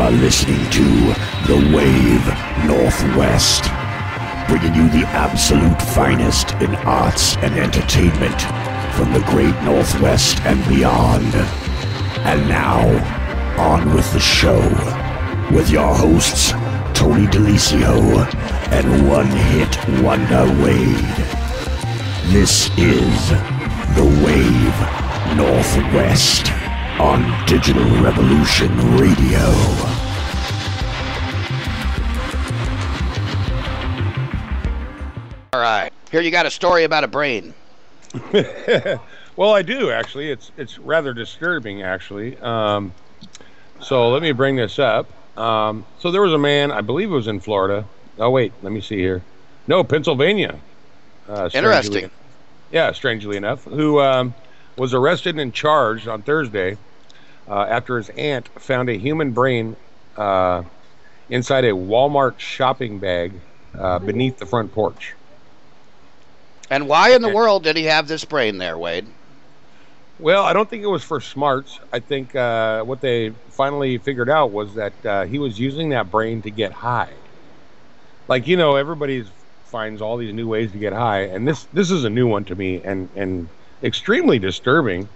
are listening to The Wave Northwest, bringing you the absolute finest in arts and entertainment from the great Northwest and beyond. And now, on with the show, with your hosts, Tony Delisio and one-hit wonder Wade. This is The Wave Northwest on Digital Revolution Radio. All right, here you got a story about a brain. Well, I do actually. It's rather disturbing actually. So let me bring this up. So there was a man, I believe it was in Florida. Oh wait, let me see here. No, Pennsylvania. Interesting. Strangely enough, who was arrested and charged on Thursday after his aunt found a human brain inside a Walmart shopping bag beneath the front porch. And why in the world did he have this brain there, Wade? Well, I don't think it was for smarts. I think what they finally figured out was that he was using that brain to get high. Like, you know, everybody finds all these new ways to get high, and this is a new one to me, and extremely disturbing.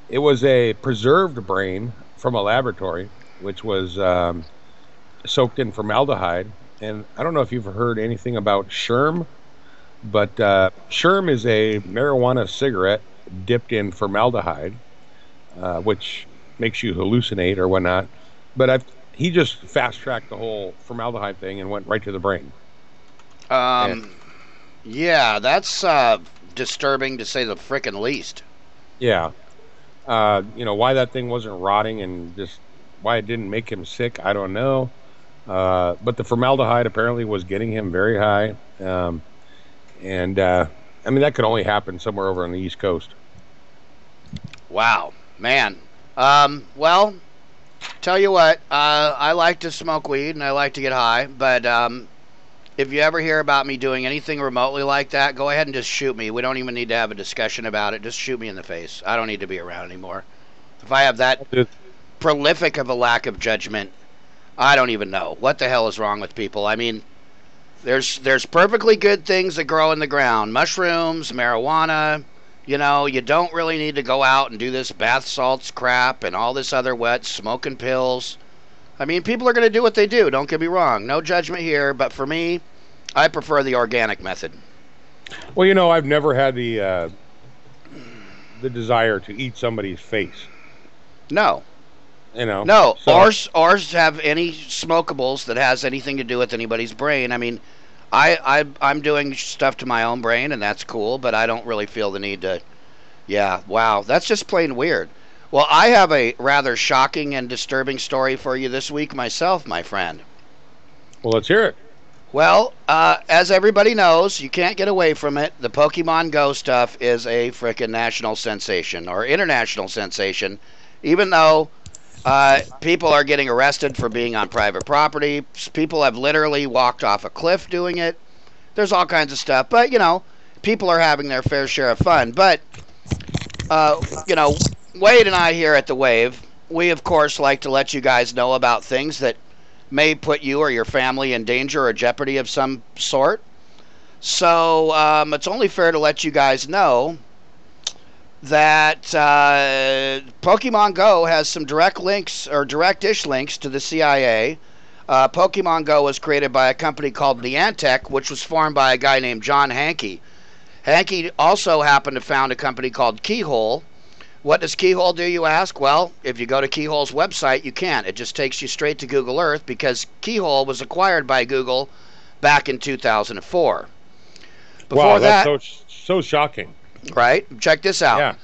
It was a preserved brain from a laboratory, which was soaked in formaldehyde. And I don't know if you've heard anything about Sherm, but Sherm is a marijuana cigarette dipped in formaldehyde, which makes you hallucinate or whatnot. But he just fast-tracked the whole formaldehyde thing and went right to the brain. Yeah, that's disturbing to say the frickin' least. Yeah. You know, why that thing wasn't rotting and just why it didn't make him sick, I don't know. But the formaldehyde apparently was getting him very high. And I mean, that could only happen somewhere over on the East Coast. Wow, man. Well, tell you what, I like to smoke weed and I like to get high, but if you ever hear about me doing anything remotely like that, go ahead and just shoot me. We don't even need to have a discussion about it. Just shoot me in the face. I don't need to be around anymore. If I have that prolific of a lack of judgment, I don't even know. What the hell is wrong with people? I mean, there's perfectly good things that grow in the ground. Mushrooms, marijuana. You know, you don't really need to go out and do this bath salts crap and all this other wet smoking pills. I mean, people are going to do what they do. Don't get me wrong. No judgment here. But for me, I prefer the organic method. Well, you know, I've never had the desire to eat somebody's face. No. You know. No. So. Or have any smokables that has anything to do with anybody's brain. I mean, I'm doing stuff to my own brain, and that's cool. But I don't really feel the need to. Yeah. Wow. That's just plain weird. Well, I have a rather shocking and disturbing story for you this week myself, my friend. Well, let's hear it. Well, as everybody knows, you can't get away from it. The Pokemon Go stuff is a frickin' national sensation or international sensation, even though people are getting arrested for being on private property. People have literally walked off a cliff doing it. There's all kinds of stuff. But, you know, people are having their fair share of fun. But, you know, Wade and I here at The Wave, we of course like to let you guys know about things that may put you or your family in danger or jeopardy of some sort. So it's only fair to let you guys know that Pokemon Go has some direct links or direct-ish links to the CIA. Pokemon Go was created by a company called Niantic, which was formed by a guy named John Hankey. Hankey also happened to found a company called Keyhole. What does Keyhole do, you ask? Well, if you go to Keyhole's website, you can't. It just takes you straight to Google Earth because Keyhole was acquired by Google back in 2004. Wow, that's so shocking. Right? Check this out. Yeah.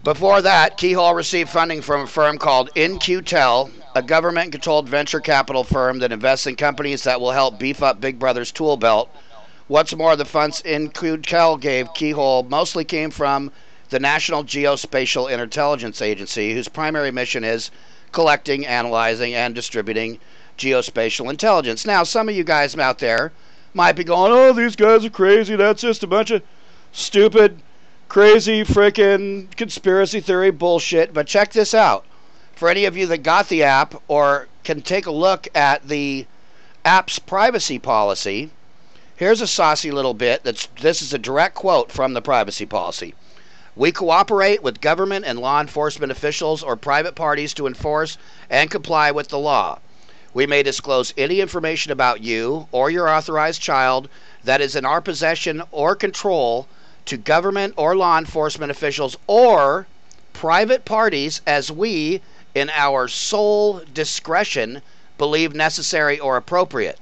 Before that, Keyhole received funding from a firm called InQtel, a government-controlled venture capital firm that invests in companies that will help beef up Big Brother's tool belt. What's more, the funds InQtel gave Keyhole mostly came from the National Geospatial Intelligence Agency, whose primary mission is collecting, analyzing, and distributing geospatial intelligence. Now, some of you guys out there might be going, oh, these guys are crazy. That's just a bunch of stupid, crazy, frickin' conspiracy theory bullshit. But check this out. for any of you that got the app or can take a look at the app's privacy policy, here's a saucy little bit. This is a direct quote from the privacy policy. We cooperate with government and law enforcement officials or private parties to enforce and comply with the law. We may disclose any information about you or your authorized child that is in our possession or control to government or law enforcement officials or private parties as we, in our sole discretion, believe necessary or appropriate.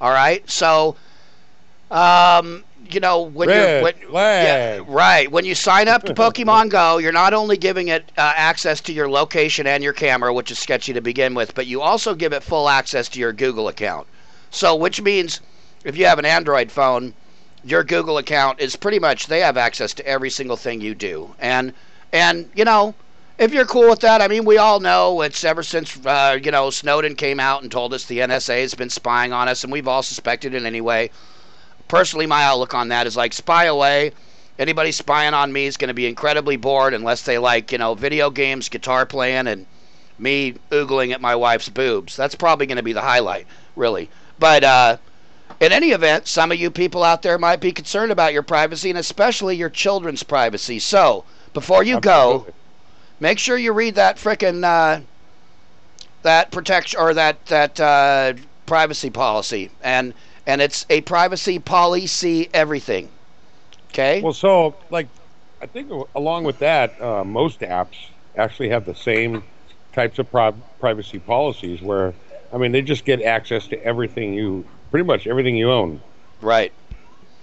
All right? So, you know, when when you sign up to Pokemon Go, you're not only giving it access to your location and your camera, which is sketchy to begin with, but you also give it full access to your Google account. So, which means if you have an Android phone, your Google account is pretty much, they have access to every single thing you do. And you know, if you're cool with that, I mean, we all know it's ever since, you know, Snowden came out and told us the NSA has been spying on us, and we've all suspected it anyway. Personally, my outlook on that is like, spy away. Anybody spying on me is going to be incredibly bored unless they like, you know, video games, guitar playing, and me oogling at my wife's boobs. That's probably going to be the highlight, really. But in any event, some of you people out there might be concerned about your privacy, and especially your children's privacy. So, before you go, make sure you read that frickin' that protection, or that privacy policy. And it's a privacy policy everything. Okay? Well, so, like, I think along with that, most apps actually have the same types of privacy policies where, I mean, they just get access to everything pretty much everything you own. Right.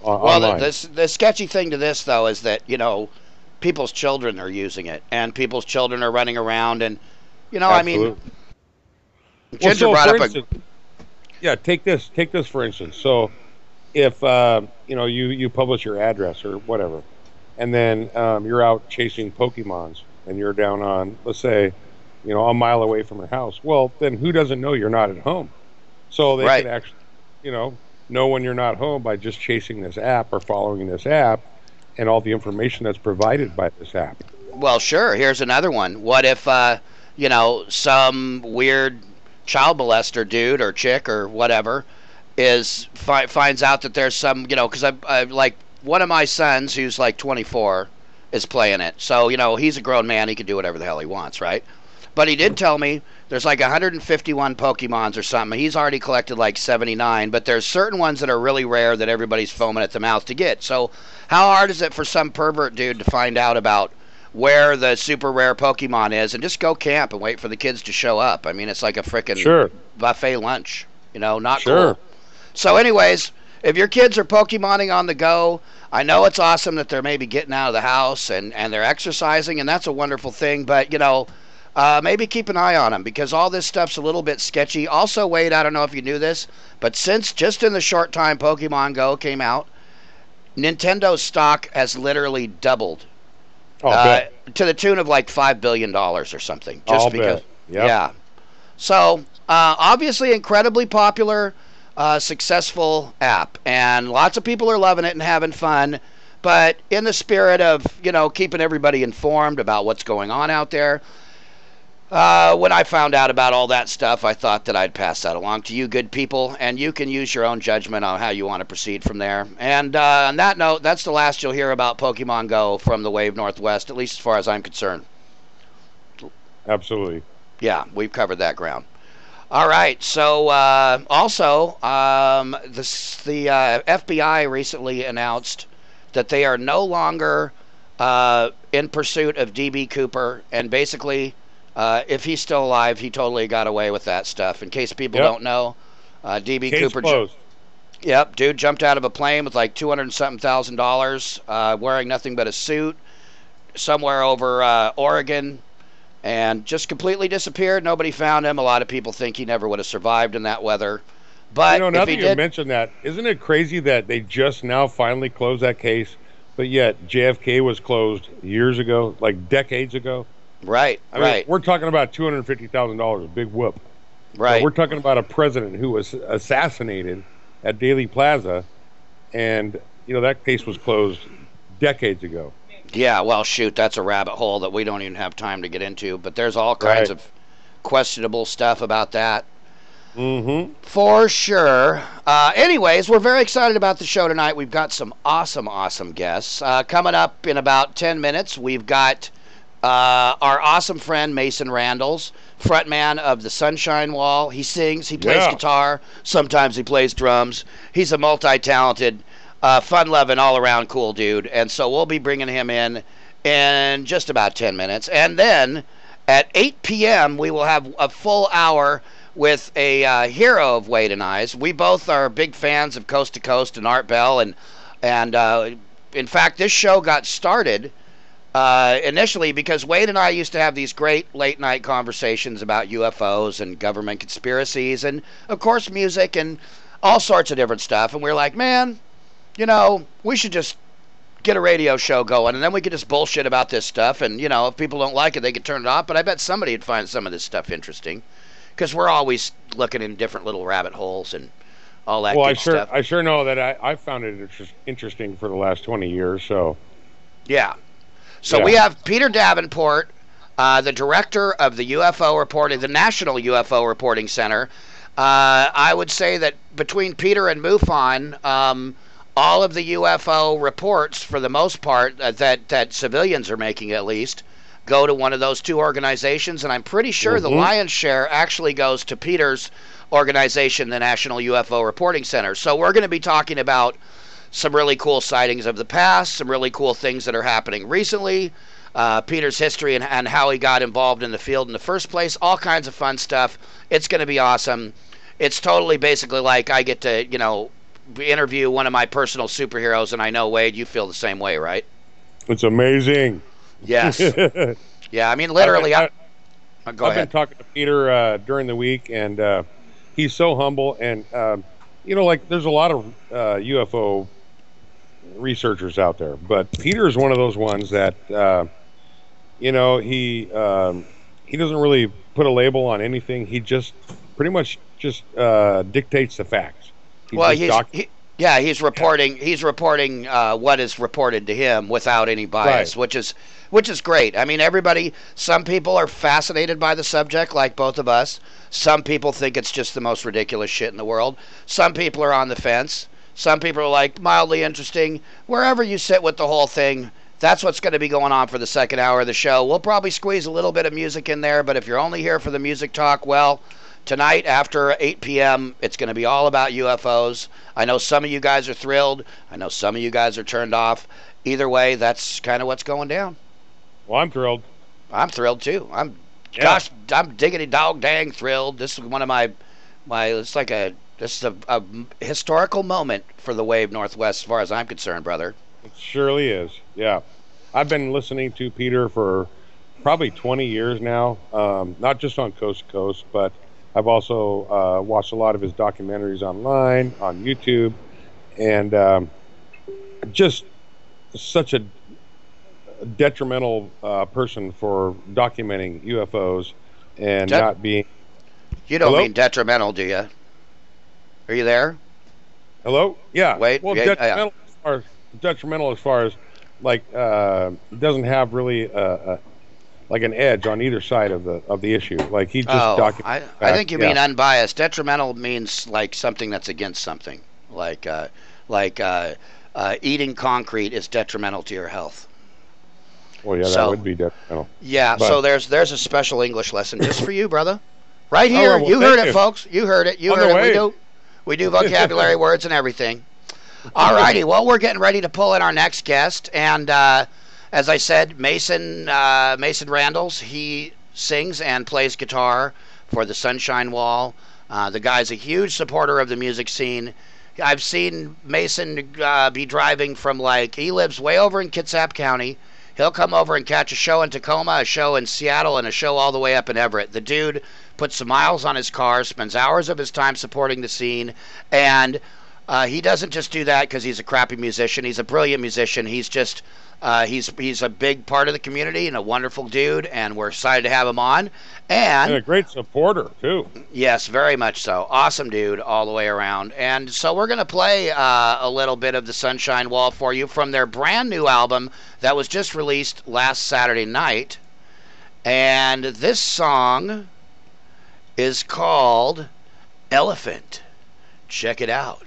Online. The sketchy thing to this, though, is that, you know, people's children are using it, and people's children are running around, and, you know, Absolutely. I mean, Ginger brought up Yeah, take this for instance. So, if you know, you publish your address or whatever, and then you're out chasing Pokemons, and you're down on, let's say, you know, a mile away from your house. Well, then who doesn't know you're not at home? So they can actually, you know when you're not home by just chasing this app or following this app, and all the information that's provided by this app. Well, sure. Here's another one. What if, you know, some weird child molester dude or chick or whatever finds out that there's some, you know, because I like one of my sons who's like 24 is playing it. So, you know, he's a grown man. He can do whatever the hell he wants, right? But he did tell me there's like 151 Pokemons or something. He's already collected like 79, but there's certain ones that are really rare that everybody's foaming at the mouth to get. So how hard is it for some pervert dude to find out about where the super rare Pokemon is and just go camp and wait for the kids to show up? I mean, it's like a frickin' buffet lunch, you know, not cool. So anyways, if your kids are Pokemoning on the go, I know it's awesome that they're maybe getting out of the house and they're exercising, and that's a wonderful thing, but, you know, maybe keep an eye on them, because all this stuff's a little bit sketchy. Also, Wade, I don't know if you knew this, but since just in the short time Pokemon Go came out, Nintendo's stock has literally doubled. To the tune of like $5 billion or something. Just because. Yep. Yeah. So, obviously incredibly popular, successful app. And lots of people are loving it and having fun. But in the spirit of, you know, keeping everybody informed about what's going on out there, when I found out about all that stuff, I thought that I'd pass that along to you good people, and you can use your own judgment on how you want to proceed from there. And on that note, that's the last you'll hear about Pokemon Go from the Wave Northwest, at least as far as I'm concerned. Absolutely. Yeah, we've covered that ground. All right, so also, the FBI recently announced that they are no longer in pursuit of D.B. Cooper, and basically, if he's still alive, he totally got away with that stuff. In case people don't know, D.B. Cooper. Closed. Yep, dude jumped out of a plane with like $200,000, wearing nothing but a suit, somewhere over Oregon, and just completely disappeared. Nobody found him. A lot of people think he never would have survived in that weather. But you know, now if he that did, you mentioned that, isn't it crazy that they just now finally closed that case, but yet JFK was closed years ago, like decades ago? Right, I mean, we're talking about $250,000, a big whoop. Right. So we're talking about a president who was assassinated at Daley Plaza, and you know that case was closed decades ago. Yeah, well, shoot, that's a rabbit hole that we don't even have time to get into. But there's all kinds Right. of questionable stuff about that. Mm-hmm. For sure. Anyways, we're very excited about the show tonight. We've got some awesome, awesome guests. Coming up in about 10 minutes, we've got our awesome friend Mason Randles, frontman of the Sunshine Wall. He sings, he plays guitar, sometimes he plays drums. He's a multi-talented, fun-loving, all-around cool dude. And so we'll be bringing him in just about 10 minutes. And then at 8 p.m., we will have a full hour with a hero of Wade and I's. We both are big fans of Coast to Coast and Art Bell, and in fact, this show got started initially because Wade and I used to have these great late night conversations about UFOs and government conspiracies, and of course music and all sorts of different stuff. And we were like, man, we should just get a radio show going, and then we could just bullshit about this stuff. And if people don't like it, they could turn it off. But I bet somebody would find some of this stuff interesting, because we're always looking in different little rabbit holes and all that good stuff. I sure know that I found it interesting for the last 20 years. So, yeah. So we have Peter Davenport, the director of the the National UFO Reporting Center. I would say that between Peter and MUFON, all of the UFO reports, for the most part, that civilians are making at least, go to one of those two organizations, and I'm pretty sure the lion's share actually goes to Peter's organization, the National UFO Reporting Center. So we're going to be talking about some really cool sightings of the past, some really cool things that are happening recently, Peter's history and how he got involved in the field in the first place, all kinds of fun stuff. It's going to be awesome. It's totally basically like I get to, interview one of my personal superheroes, and I know, Wade, you feel the same way, right? it's amazing. Yes. Yeah, I mean, literally. Go ahead. I've been talking to Peter during the week, and he's so humble. And, there's a lot of UFO researchers out there, but Peter is one of those ones that, he doesn't really put a label on anything. He just pretty much just dictates the facts. He's reporting. He's reporting what is reported to him without any bias, Right. which is great. I mean, everybody. Some people are fascinated by the subject, like both of us. Some people think it's just the most ridiculous shit in the world. Some people are on the fence. Some people are like mildly interesting. Wherever you sit with the whole thing, that's what's going to be going on for the second hour of the show. We'll probably squeeze a little bit of music in there, but if you're only here for the music talk, well, tonight after 8 p.m., it's going to be all about UFOs. I know some of you guys are thrilled. I know some of you guys are turned off. Either way, that's kind of what's going down. Well, I'm thrilled. I'm thrilled too. I'm diggity dog dang thrilled. This is one of my this is a historical moment for the Wave Northwest as far as I'm concerned, brother. It surely is. Yeah. I've been listening to Peter for probably 20 years now, not just on Coast to Coast, but I've also watched a lot of his documentaries online, on YouTube, and just such a detrimental person for documenting UFOs and not being... You don't mean detrimental, do you? Are you there? Hello? Yeah. Wait. Well, detrimental as far as doesn't have really like an edge on either side of the issue. Like he just documents. I think you mean unbiased. Detrimental means like something that's against something. Like eating concrete is detrimental to your health. Well, yeah, that would be detrimental. Yeah. So there's a special English lesson just for you, brother. Right here. You heard it, folks. You heard it. You heard it. We do vocabulary words and everything. All righty. Well, we're getting ready to pull in our next guest, and as I said, Mason Randles. He sings and plays guitar for the Sunshine Wall. The guy's a huge supporter of the music scene. I've seen Mason be driving from he lives way over in Kitsap County. He'll come over and catch a show in Tacoma, a show in Seattle, and a show all the way up in Everett. The dude puts some miles on his car, spends hours of his time supporting the scene, and He doesn't just do that because he's a crappy musician. He's a brilliant musician. He's just he's a big part of the community and a wonderful dude, and we're excited to have him on. And a great supporter too. Yes, very much so. Awesome dude all the way around. And so we're going to play a little bit of the Sunshine Wall for you from their brand new album that was just released last Saturday night. And this song is called Elephant. Check it out.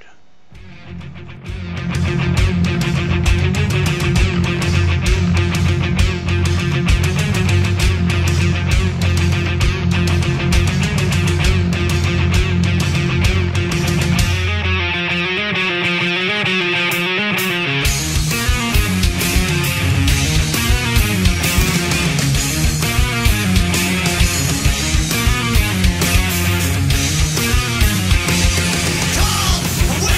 Come away.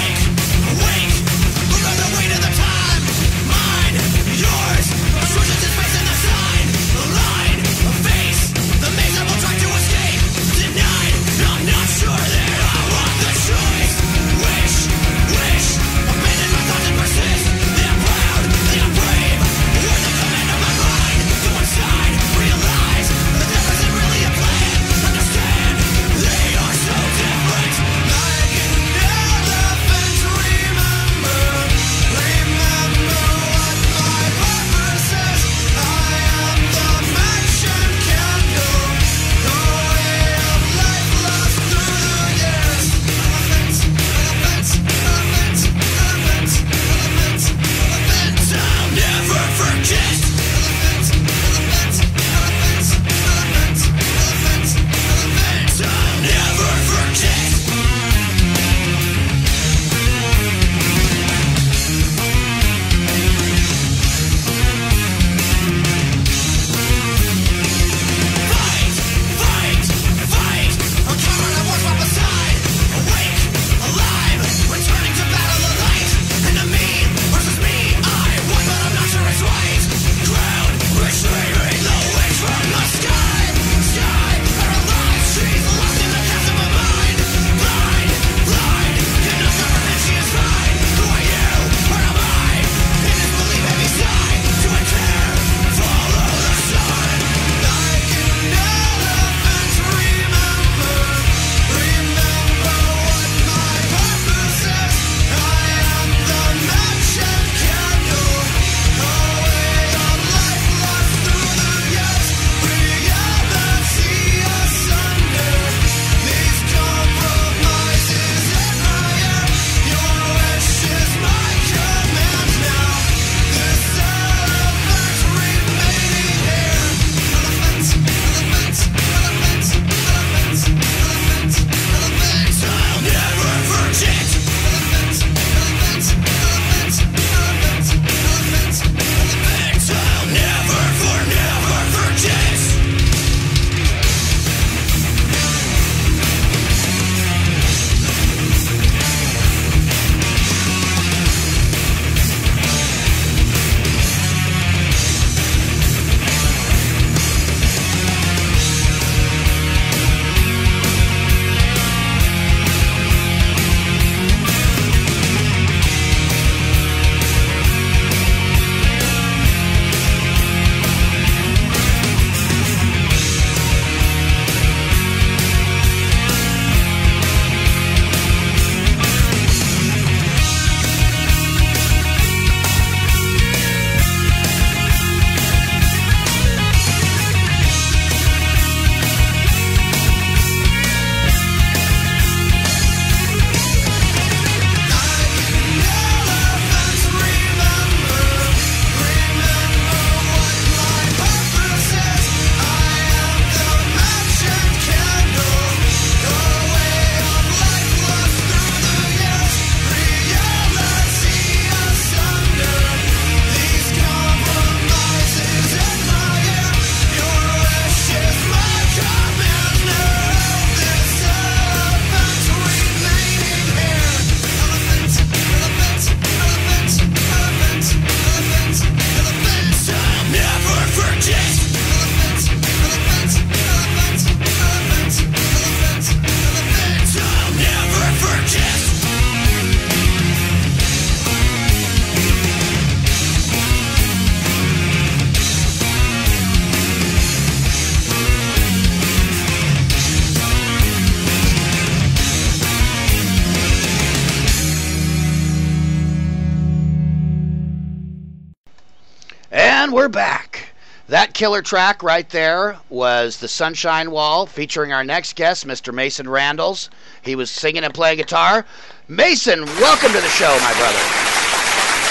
And we're back. That killer track right there was The Sunshine Wall, featuring our next guest, Mr. Mason Randles. He was singing and playing guitar. Mason, welcome to the show, my brother.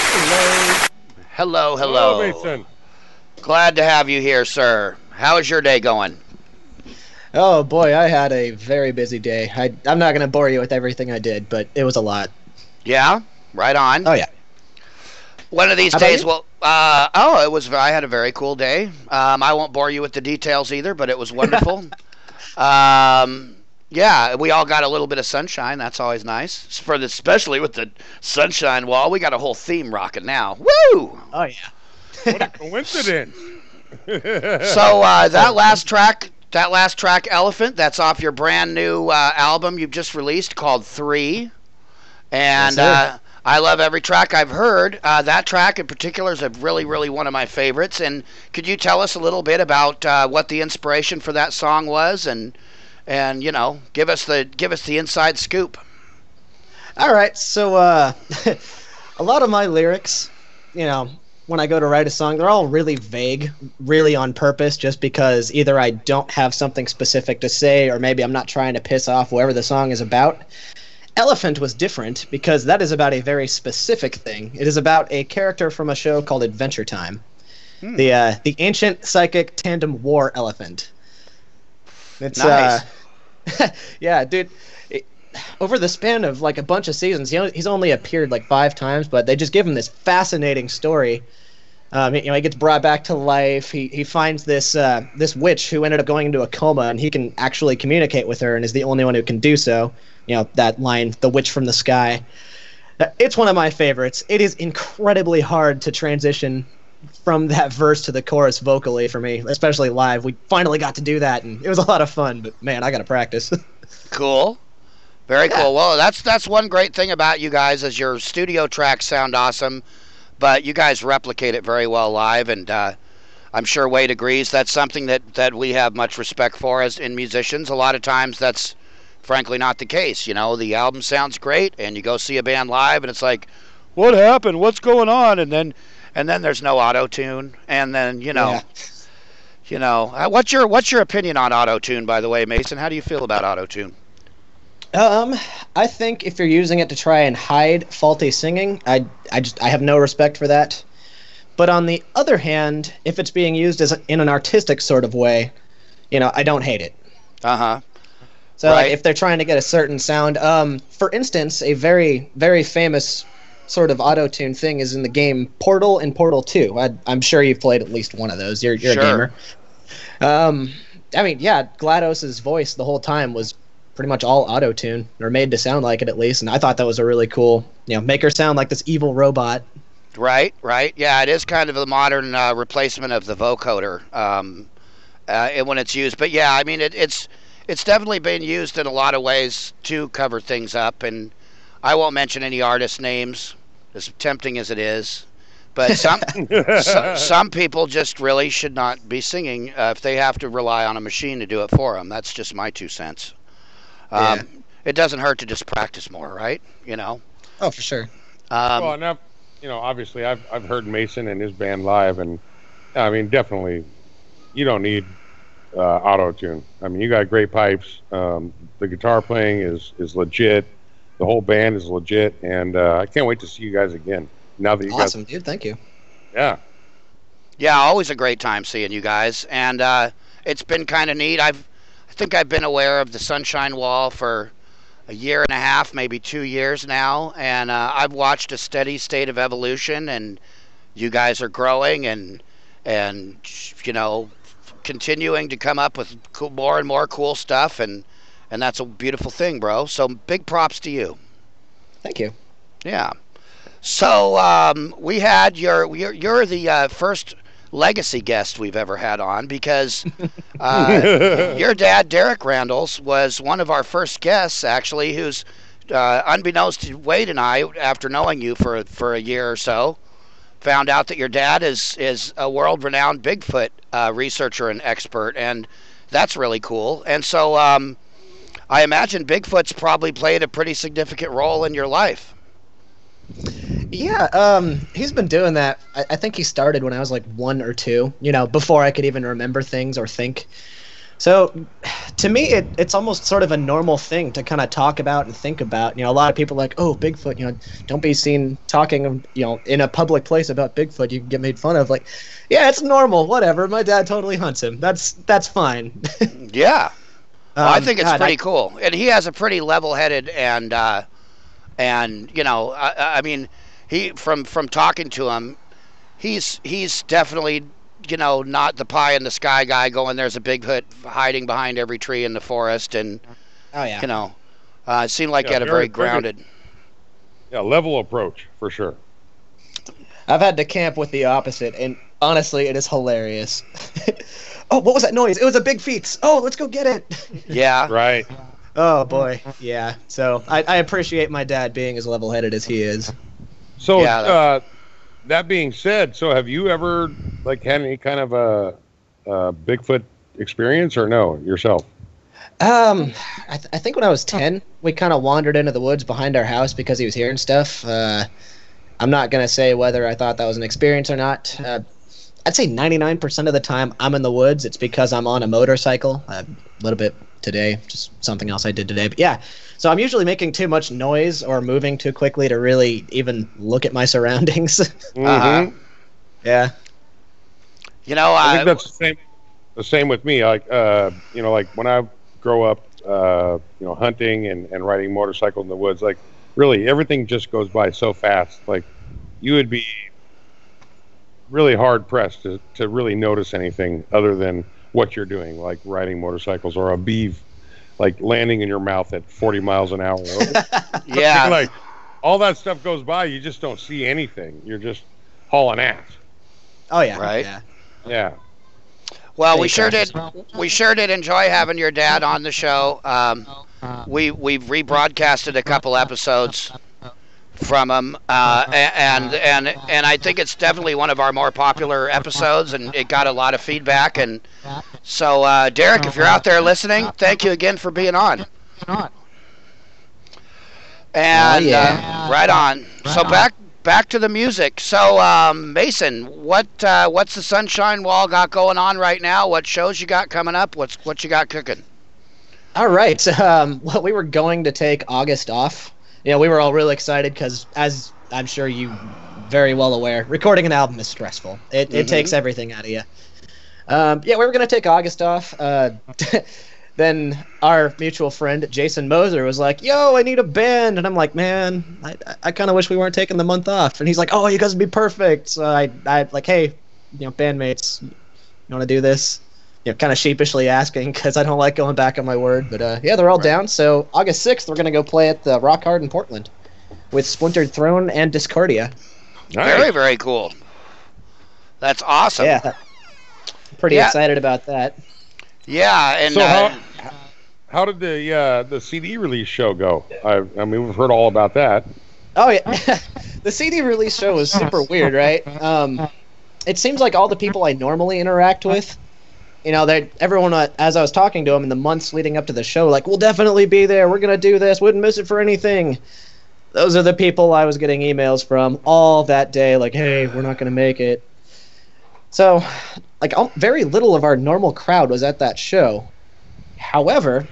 Hello. Hello, hello. Hello, Mason. Glad to have you here, sir. How is your day going? Oh boy, I had a very busy day. I'm not going to bore you with everything I did, but it was a lot. Yeah? Right on. Oh yeah. One of these How about days, you? well, I had a very cool day. I won't bore you with the details either, but it was wonderful. Yeah, we all got a little bit of sunshine. That's always nice. Especially with the Sunshine Wall, we got a whole theme rocking now. Woo! Oh yeah. What a coincidence. So that last track, Elephant, that's off your brand new album you've just released called 3. And Yes, I love every track I've heard. That track in particular is really one of my favorites. And could you tell us a little bit about what the inspiration for that song was, and you know, give us the inside scoop? All right. So a lot of my lyrics, you know, when I go to write a song, they're all really vague, really on purpose, just because either I don't have something specific to say, or maybe I'm not trying to piss off whoever the song is about. Elephant was different because that is about a very specific thing. It is about a character from a show called Adventure Time, the ancient psychic tandem war elephant. It's Nice. yeah, dude. Over the span of like a bunch of seasons, he's only appeared like 5 times, but they just give him this fascinating story. You know, he gets brought back to life. He finds this witch who ended up going into a coma, and he can actually communicate with her, and is the only one who can do so. You know, that line, "The witch from the sky." It's one of my favorites. It is incredibly hard to transition from that verse to the chorus vocally for me, especially live. We finally got to do that, and it was a lot of fun. But man, I got to practice. Cool. Very cool. Well, that's one great thing about you guys, is your studio tracks sound awesome, but you guys replicate it very well live, and I'm sure Wade agrees. That's something that we have much respect for as in musicians. A lot of times that's frankly not the case. You know, the album sounds great, and you go see a band live, and it's like, what happened? What's going on? And then there's no auto tune, and then what's your opinion on auto tune, by the way, Mason? How do you feel about auto tune? I think if you're using it to try and hide faulty singing, I have no respect for that. But on the other hand, if it's being used in an artistic sort of way, you know, I don't hate it. Uh-huh. So Right. like, if they're trying to get a certain sound, for instance, a very, very famous sort of auto-tune thing is in the game Portal and Portal 2. I'm sure you've played at least one of those. You're Sure. a gamer. I mean, yeah, GLaDOS's voice the whole time was pretty much all auto-tune, or made to sound like it at least, and I thought that was a really cool, you know, make her sound like this evil robot. Right. Yeah, it is kind of the modern replacement of the vocoder when it's used. But yeah, I mean, it's definitely been used in a lot of ways to cover things up, and I won't mention any artist names, as tempting as it is. But some people just really should not be singing if they have to rely on a machine to do it for them. That's just my 2 cents. Yeah. It doesn't hurt to just practice more, right? You know. Oh, for sure. Well, and obviously, I've heard Mason and his band live, and I mean, definitely, you don't need auto tune. I mean, you got great pipes. The guitar playing is legit. The whole band is legit, and I can't wait to see you guys again. Now that you Awesome, dude. Thank you. yeah. Yeah, always a great time seeing you guys, and it's been kind of neat. I think I've been aware of the Sunshine Wall for a year and a half, maybe 2 years now, and I've watched a steady state of evolution, and you guys are growing and you know, continuing to come up with more and more cool stuff, and that's a beautiful thing, bro. So big props to you. Thank you. Yeah. So we had you're the first legacy guest we've ever had on, because your dad, Derek Randles, was one of our first guests, actually, who's unbeknownst to Wade and I, after knowing you for a year or so, found out that your dad is a world-renowned Bigfoot researcher and expert, and that's really cool. And so I imagine Bigfoot's probably played a pretty significant role in your life. Yeah, he's been doing that. I think he started when I was like 1 or 2, before I could even remember things or think. So, to me, it's almost sort of a normal thing to kind of talk about and think about. A lot of people are like, oh, Bigfoot, don't be seen talking, in a public place about Bigfoot. You can get made fun of. Like, yeah, it's normal. Whatever. My dad totally hunts him. That's fine. Yeah. Well, I think it's God, pretty cool, and he has a pretty level-headed and I mean, he from talking to him, he's definitely not the pie in the sky guy going there's a Bigfoot hiding behind every tree in the forest, and Oh yeah. it seemed like he had a very grounded. Yeah, level approach for sure. I've had to camp with the opposite, and honestly, it is hilarious. Oh, what was that noise? It was a big feet. Oh, let's go get it. Yeah. Right. Oh boy, yeah. So I appreciate my dad being as level-headed as he is. So Yeah, that being said, so have you ever had any kind of a Bigfoot experience or no yourself? I think when I was 10, we kind of wandered into the woods behind our house because he was hearing stuff. I'm not gonna say whether I thought that was an experience or not. I'd say 99% of the time I'm in the woods, it's because I'm on a motorcycle. A little bit today, just something else I did today. But yeah, so I'm usually making too much noise or moving too quickly to really even look at my surroundings. Mm-hmm. Yeah. I think that's the same with me. Like when I grow up, hunting and riding motorcycle in the woods, like really everything just goes by so fast. Like you would be really hard pressed to really notice anything other than what you're doing, like riding motorcycles or a beef like landing in your mouth at 40 miles an hour. Yeah. Like all that stuff goes by, you just don't see anything. You're just hauling ass. Oh yeah. Right. Yeah. Yeah. Well, we sure did. We sure did enjoy having your dad on the show. We've rebroadcasted a couple episodes from him, and I think it's definitely one of our more popular episodes, and it got a lot of feedback. And so, Derek, if you're out there listening, thank you again for being on. And right on. So back to the music. So, Mason, what's the Sunshine Wall got going on right now? What shows you got coming up? What you got cooking? All right. Well, we were going to take August off. We were all really excited because, as I'm sure you very well aware, recording an album is stressful. It takes everything out of you. We were going to take August off. Then our mutual friend, Jason Moser, was like, yo, I need a band. And I'm like, man, I kind of wish we weren't taking the month off. And he's like, oh, you guys would be perfect. So I like, hey, bandmates, you want to do this? Kind of sheepishly asking because I don't like going back on my word. But they're all down. So August 6th, we're going to go play at the Rock Hard in Portland with Splintered Throne and Discordia. Nice. Very, very cool. That's awesome. Yeah. Pretty excited about that. Yeah. And so how did the CD release show go? I mean, we've heard all about that. Oh, yeah. The CD release show was super weird, right? It seems like all the people I normally interact with, everyone, as I was talking to them in the months leading up to the show, like, we'll definitely be there. We're going to do this. Wouldn't miss it for anything. Those are the people I was getting emails from all that day, like, hey, we're not going to make it. So, like, very little of our normal crowd was at that show. However,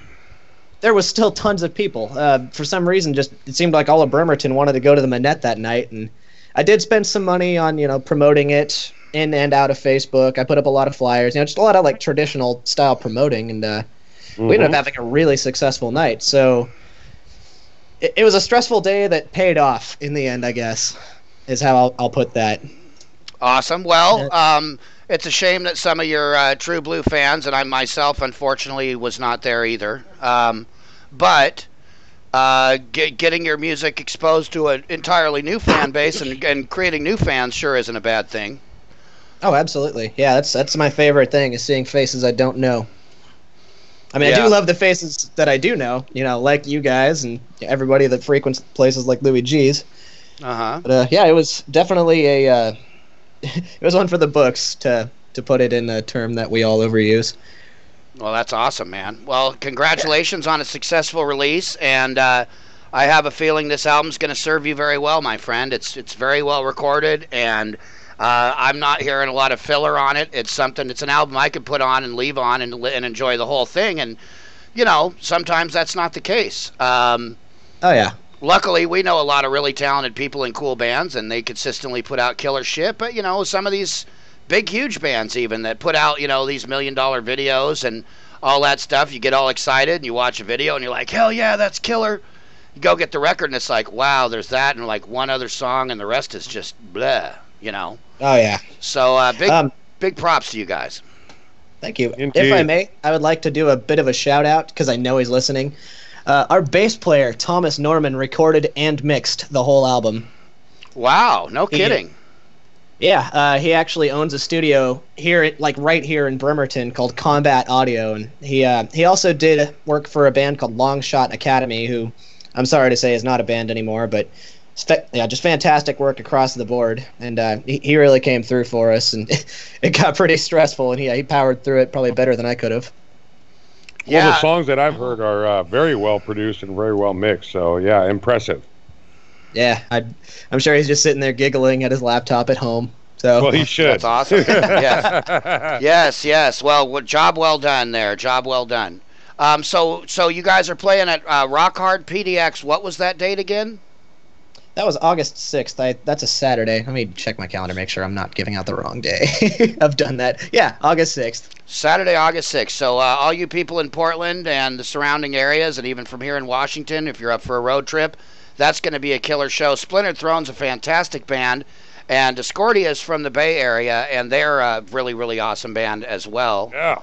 there was still tons of people. For some reason, it seemed like all of Bremerton wanted to go to the Manette that night, and I did spend some money on, promoting it in and out of Facebook. I put up a lot of flyers, just a lot of like traditional style promoting, and we ended up having a really successful night. So it was a stressful day that paid off in the end, I guess, is how I'll put that. Awesome. Well, it's a shame that some of your True Blue fans, and I myself, unfortunately, was not there either. But getting your music exposed to an entirely new fan base and creating new fans sure isn't a bad thing. Oh, absolutely. Yeah, that's my favorite thing, is seeing faces I don't know. I mean, I do love the faces that I do know, like you guys and everybody that frequents places like Louis G's. Uh-huh. But, it was definitely it was one for the books, to put it in a term that we all overuse. Well, that's awesome, man. Well, congratulations on a successful release. And are I have a feeling this album's going to serve you very well, my friend. It's very well recorded, and I'm not hearing a lot of filler on it. It's an album I could put on and leave on and enjoy the whole thing. And sometimes that's not the case. Oh yeah. Luckily, we know a lot of really talented people in cool bands, and they consistently put out killer shit. But some of these big, huge bands even that put out these $1 million videos and all that stuff, you get all excited and you watch a video and you're like, hell yeah, that's killer. You go get the record and it's like, wow, there's that and like one other song and the rest is just bleh. Oh yeah. So big props to you guys. Thank you. Indeed. If I may, I would like to do a bit of a shout out because I know he's listening. Our bass player Thomas Norman recorded and mixed the whole album. Wow, no kidding. Yeah, he actually owns a studio here, right here in Bremerton, called Combat Audio, and he also did work for a band called Long Shot Academy, who I'm sorry to say is not a band anymore, but just fantastic work across the board, and he really came through for us, and it got pretty stressful, and he powered through it probably better than I could have. Well, the songs that I've heard are very well produced and very well mixed, so yeah, impressive. Yeah, I'm sure he's just sitting there giggling at his laptop at home. So well, he should. That's awesome. Yes. Well, job well done there. Job well done. So you guys are playing at Rock Hard PDX. What was that date again? That was August 6th. That's a Saturday. Let me check my calendar, make sure I'm not giving out the wrong day. I've done that. Yeah, August 6th. Saturday, August 6th. So all you people in Portland and the surrounding areas, and even from here in Washington, if you're up for a road trip, that's going to be a killer show. Splintered Throne's a fantastic band, and Discordia is from the Bay Area, and they're a really, really awesome band as well. Yeah.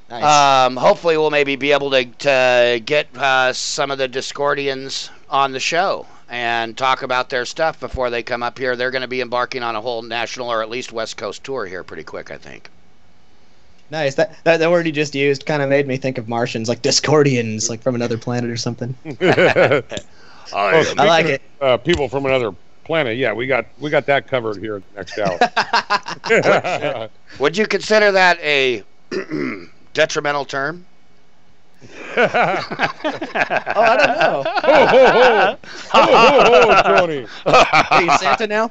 Nice. Hopefully we'll maybe be able to get some of the Discordians on the show and talk about their stuff before they come up here. They're going to be embarking on a whole national or at least West Coast tour here pretty quick, I think. Nice. That word you just used kind of made me think of Martians, like Discordians, like from another planet or something. I like it. People from another planet. Yeah, we got that covered here at the next hour. Would you consider that a detrimental term? I don't know. Ho, Tony. Are you Santa now?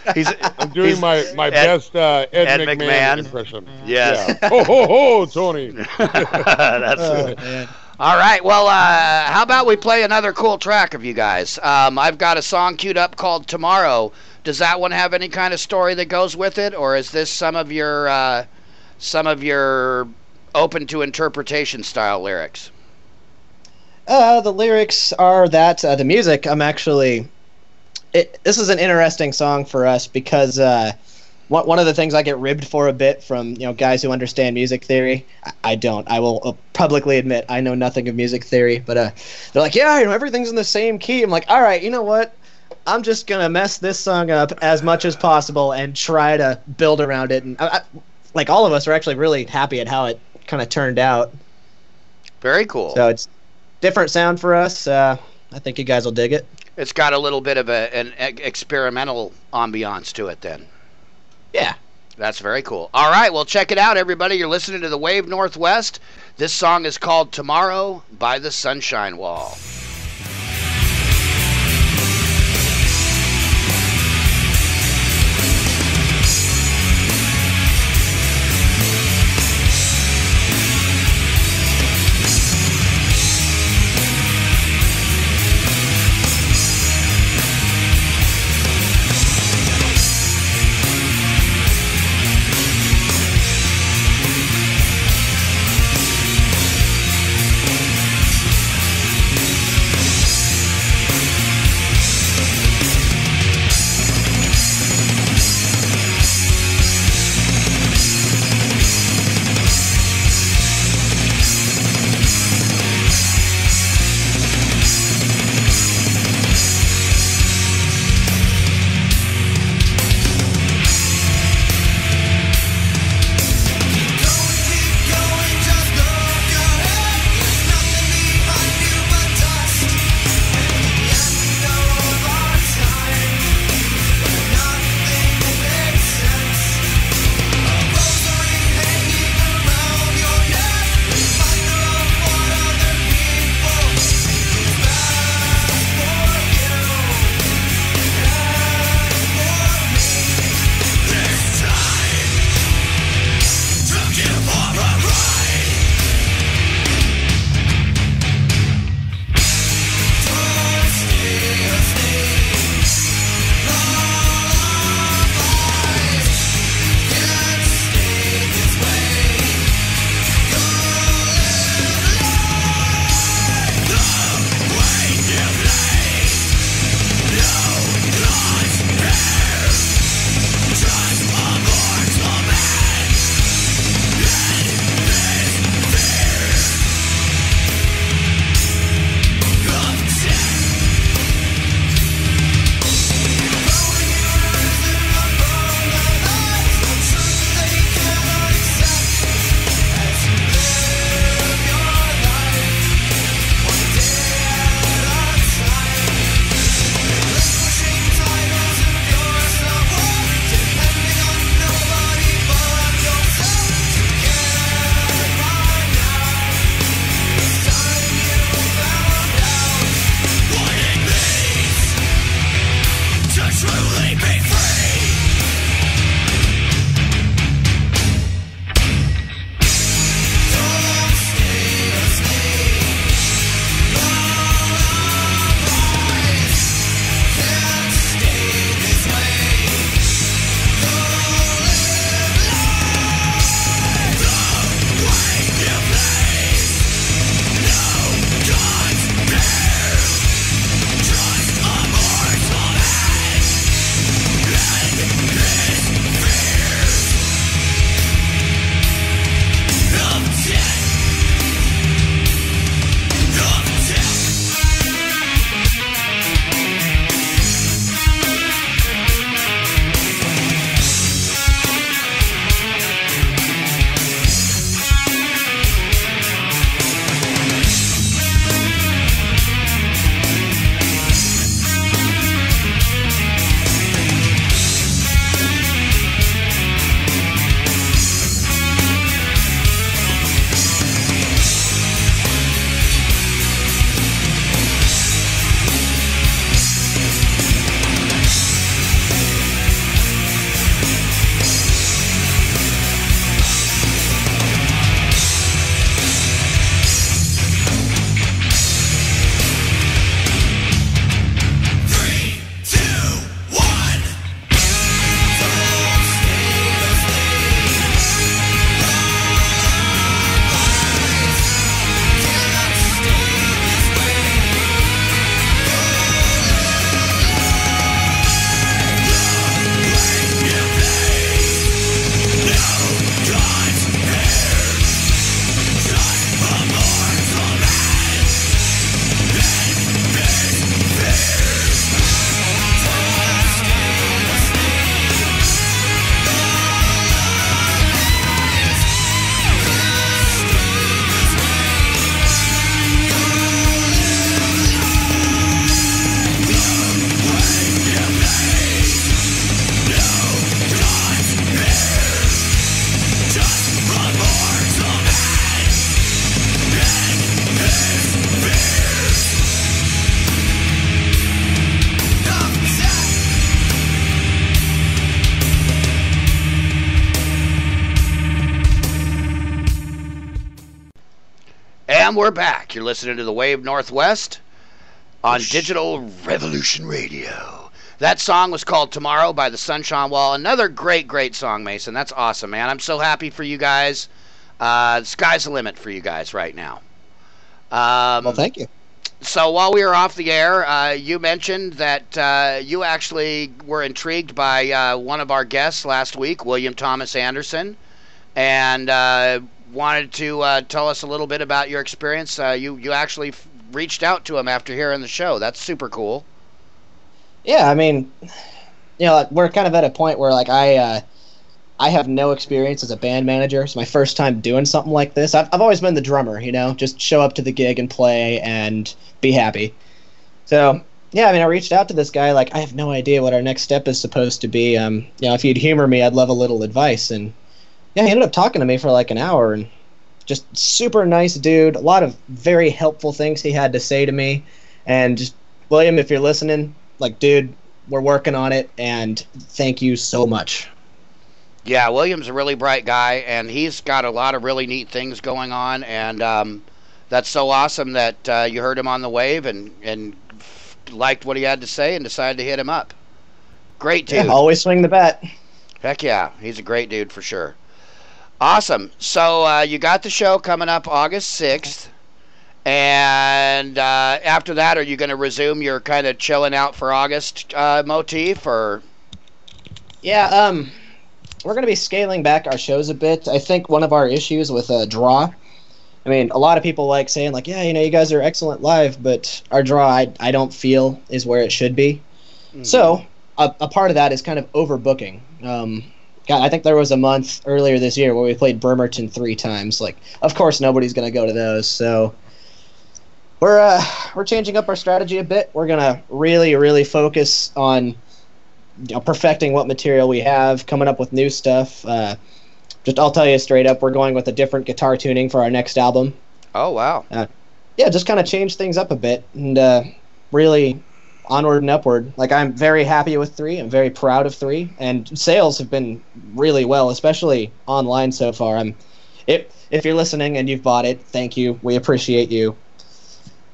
I'm doing my best Ed McMahon impression. Yes. Yeah. Ho, Tony. That's all right. Well, how about we play another cool track of you guys? I've got a song queued up called Tomorrow. Does that one have any kind of story that goes with it, or is this some of your open to interpretation style lyrics? The lyrics are that the music. This is an interesting song for us because one of the things I get ribbed for a bit from guys who understand music theory. I don't. I will publicly admit I know nothing of music theory. But they're like, yeah, everything's in the same key. I'm like, all right, you know what? I'm just gonna mess this song up as much as possible and try to build around it. And like all of us are actually really happy at how it kind of turned out. Very cool. So it's different sound for us. I think you guys will dig it. It's got a little bit of an experimental ambiance to it then. Yeah. That's very cool. All right, well, check it out, everybody. You're listening to The Wave Northwest. This song is called Tomorrow by the Sunshine Wall. And we're back. You're listening to the Wave Northwest on Digital Revolution Radio. That song was called Tomorrow by the Sunshine Wall. Another great, great song, Mason. That's awesome, man. I'm so happy for you guys. The sky's the limit for you guys right now. Well, thank you. So while we were off the air, you mentioned that you actually were intrigued by one of our guests last week, William Thomas Anderson, and wanted to tell us a little bit about your experience. You actually reached out to him after hearing the show. That's super cool. Yeah, I mean, we're kind of at a point where like I have no experience as a band manager. It's my first time doing something like this. I've always been the drummer, just show up to the gig and play and be happy. So yeah, I mean, I reached out to this guy. Like, I have no idea what our next step is supposed to be. If you'd humor me, I'd love a little advice. And yeah, he ended up talking to me for like an hour, and just super nice dude. A lot of very helpful things he had to say to me. And just, William, if you're listening, like, dude, we're working on it, and thank you so much. Yeah, William's a really bright guy, and he's got a lot of really neat things going on, and that's so awesome that you heard him on the Wave and liked what he had to say and decided to hit him up. Great dude. Yeah, always swing the bat. Heck yeah, he's a great dude for sure. Awesome. So you got the show coming up August 6th. And after that, are you going to resume your kind of chilling out for August motif, or? Yeah, we're going to be scaling back our shows a bit. I think one of our issues with draw, I mean, a lot of people like saying, like, yeah, you guys are excellent live, but our draw, I don't feel is where it should be. Mm-hmm. So a part of that is kind of overbooking. I think there was a month earlier this year where we played Bremerton 3 times. Like, of course, nobody's going to go to those, so we're changing up our strategy a bit. We're gonna really, really focus on perfecting what material we have, coming up with new stuff. I'll tell you straight up, we're going with a different guitar tuning for our next album. Oh wow! Yeah, just kind of change things up a bit, and really onward and upward. Like, I'm very happy with 3. I'm very proud of 3, and sales have been really well, especially online so far. If you're listening and you've bought it, thank you. We appreciate you.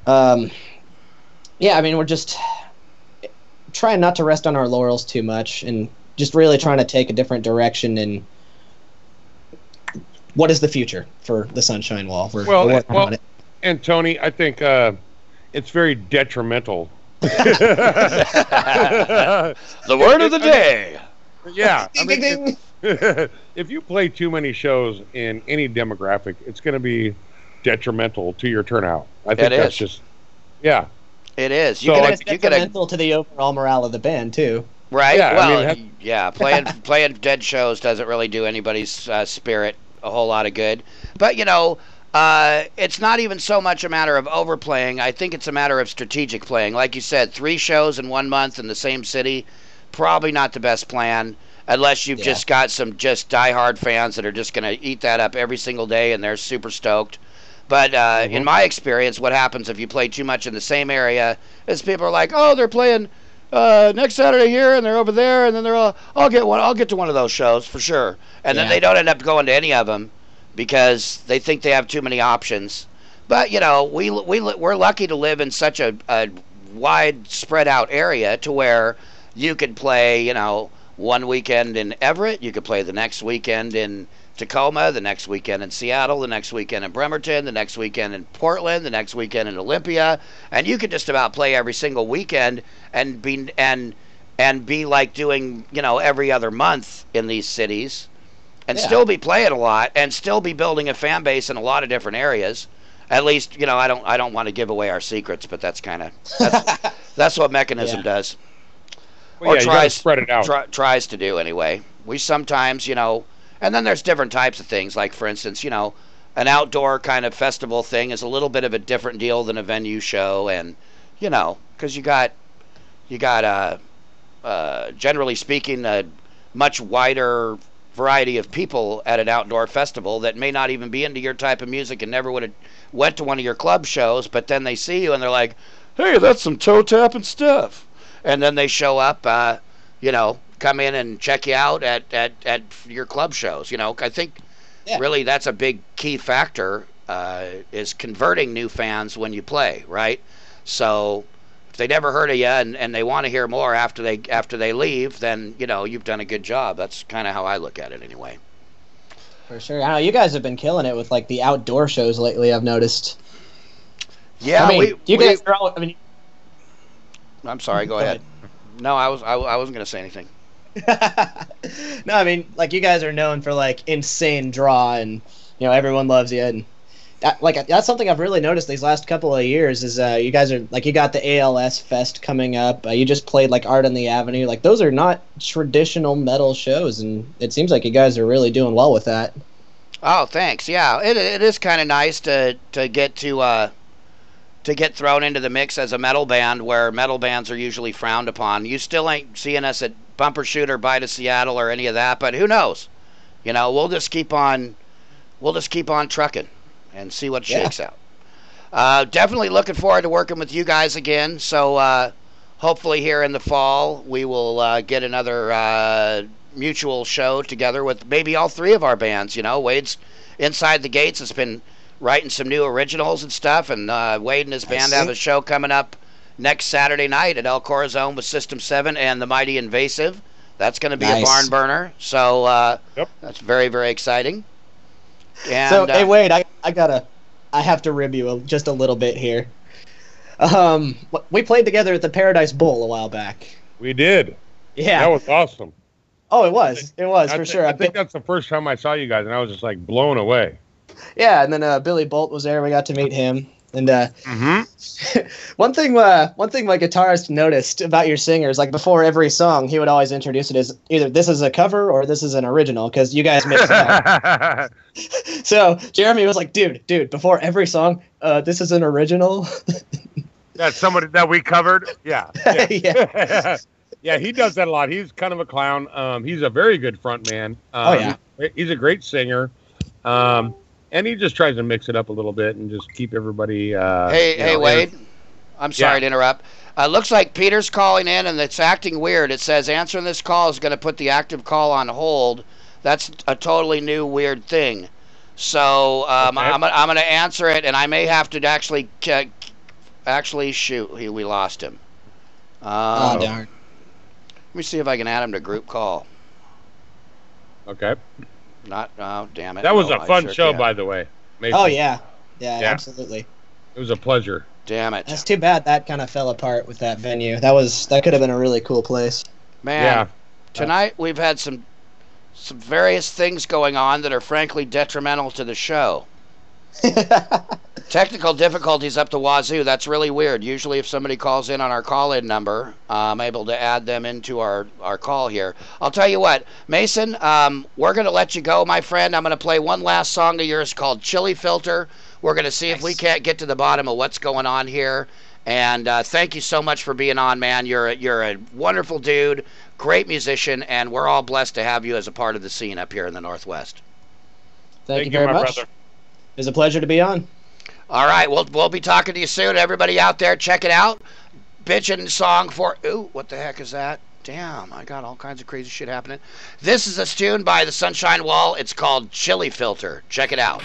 Yeah, I mean, we're just trying not to rest on our laurels too much, and just really trying to take a different direction. And what is the future for the Sunshine Wall? We're working on it. And Tony, I think it's very detrimental. The word of the day. Yeah, I mean, if you play too many shows in any demographic, it's going to be detrimental to your turnout. I think that's just, yeah. It is. It's detrimental to the overall morale of the band too. Right. Yeah, well, playing dead shows doesn't really do anybody's spirit a whole lot of good. But it's not even so much a matter of overplaying. I think it's a matter of strategic playing. Like you said, 3 shows in 1 month in the same city, probably not the best plan. Unless you've just got some just diehard fans that are just going to eat that up every single day and they're super stoked. But in my experience, what happens if you play too much in the same area is people are like, oh, they're playing next Saturday here and they're over there, and then they're all, I'll get to one of those shows for sure. And then they don't end up going to any of them because they think they have too many options. But, we're lucky to live in such a wide spread out area to where you could play, one weekend in Everett, you could play the next weekend in Tacoma, the next weekend in Seattle, the next weekend in Bremerton, the next weekend in Portland, the next weekend in Olympia, and you could just about play every single weekend and be like doing, every other month in these cities and still be playing a lot and still be building a fan base in a lot of different areas. At least, I don't want to give away our secrets, but that's that's what Mechanism does. Well, or tries to spread it out. Tries to do anyway. We sometimes, and then there's different types of things. Like, for instance, an outdoor kind of festival thing is a little bit of a different deal than a venue show, and because you got generally speaking, a much wider variety of people at an outdoor festival that may not even be into your type of music and never would have went to one of your club shows, but then they see you and they're like, hey, that's some toe tapping stuff. And then they show up, come in and check you out at your club shows. I think really that's a big key factor is converting new fans when you play, right? So if they never heard of you and they want to hear more after they leave, then you've done a good job. That's kind of how I look at it anyway. For sure. I know you guys have been killing it with like the outdoor shows lately. I've noticed. Yeah, I mean, you guys are all. I mean, I'm sorry. Go ahead. No, I wasn't going to say anything. No, I mean, like you guys are known for like insane draw, and everyone loves you, and that's something I've really noticed these last couple of years is you guys are like, you got the ALS Fest coming up. You just played like Art on the Avenue. Like those are not traditional metal shows, and it seems like you guys are really doing well with that. Oh, thanks. Yeah, it is kind of nice to get to get thrown into the mix as a metal band, where metal bands are usually frowned upon. You still ain't seeing us at Bumper Shooter, Bye to Seattle, or any of that, but who knows? We'll just keep on trucking and see what shakes out. Definitely looking forward to working with you guys again. So hopefully here in the fall we will get another mutual show together with maybe all three of our bands. Wade's Inside the Gates has been writing some new originals and stuff, and Wade and his band have a show coming up next Saturday night at El Corazon with System 7 and the Mighty Invasive. That's going to be a barn burner. So that's very, very exciting. And, so, hey, Wade, I have to rib you just a little bit here. We played together at the Paradise Bowl a while back. We did. Yeah. That was awesome. Oh, it was. It was, for sure. I think that's the first time I saw you guys, and I was just, like, blown away. Yeah, and then Billy Bolt was there. We got to meet him. And one thing my guitarist noticed about your singers, like before every song, he would always introduce it as either this is a cover or this is an original, because you guys mix it up. So Jeremy was like, dude, before every song, this is an original. That's somebody that we covered? Yeah. Yeah. Yeah, he does that a lot. He's kind of a clown. He's a very good front man. He's a great singer. And he just tries to mix it up a little bit and just keep everybody. Hey, Wade. I'm sorry to interrupt. Looks like Peter's calling in, and it's acting weird. It says answering this call is going to put the active call on hold. That's a totally new weird thing. So I'm going to answer it, and I may have to actually shoot. We lost him. Oh, darn. Let me see if I can add him to group call. Okay. Oh, damn it. That was a fun show, by the way. Mason. Oh, yeah. Yeah, absolutely. It was a pleasure. Damn it. That's too bad that kind of fell apart with that venue. That could have been a really cool place. Man, tonight we've had some various things going on that are frankly detrimental to the show. Technical difficulties up the wazoo. That's really weird. Usually if somebody calls in on our call-in number, I'm able to add them into our call here. I'll tell you what, Mason, we're going to let you go, my friend. I'm going to play one last song of yours called Chili Filter. We're going to see if we can't get to the bottom of what's going on here. And thank you so much for being on, man. You're a wonderful dude, great musician, and we're all blessed to have you as a part of the scene up here in the Northwest. Thank you very much. Brother. It was a pleasure to be on. All right, we'll be talking to you soon. Everybody out there, check it out. Bitchin' song for... Ooh, what the heck is that? Damn, I got all kinds of crazy shit happening. This is a tune by the Sunshine Wall. It's called Chili Filter. Check it out.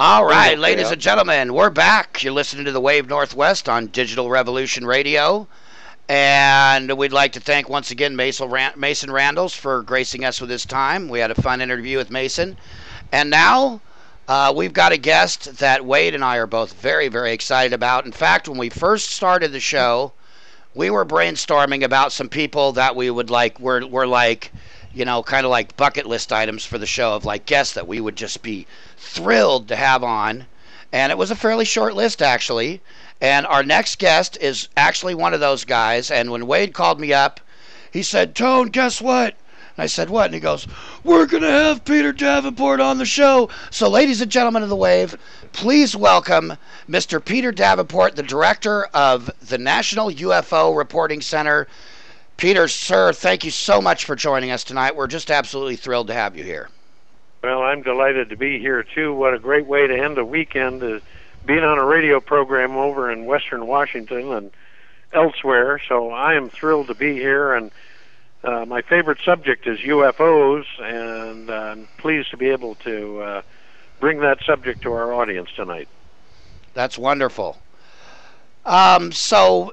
All right, ladies and gentlemen, we're back. You're listening to the Wave Northwest on Digital Revolution Radio. And we'd like to thank once again Mason Randles for gracing us with his time. We had a fun interview with Mason. And now we've got a guest that Wade and I are both very, very excited about. In fact, when we first started the show, we were brainstorming about some people that we would like, we're like, you know, kind of like bucket list items for the show of like guests that we would just be thrilled to have on. And it was a fairly short list, actually. And our next guest is actually one of those guys. And when Wade called me up, he said, Tone, guess what? And I said, what? And he goes, we're going to have Peter Davenport on the show. So, ladies and gentlemen of the Wave, please welcome Mr. Peter Davenport, the director of the National UFO Reporting Center. Peter, sir, thank you so much for joining us tonight. We're just absolutely thrilled to have you here. Well, I'm delighted to be here, too. What a great way to end a weekend, being on a radio program over in Western Washington and elsewhere. So I am thrilled to be here, and my favorite subject is UFOs, and I'm pleased to be able to bring that subject to our audience tonight. That's wonderful. So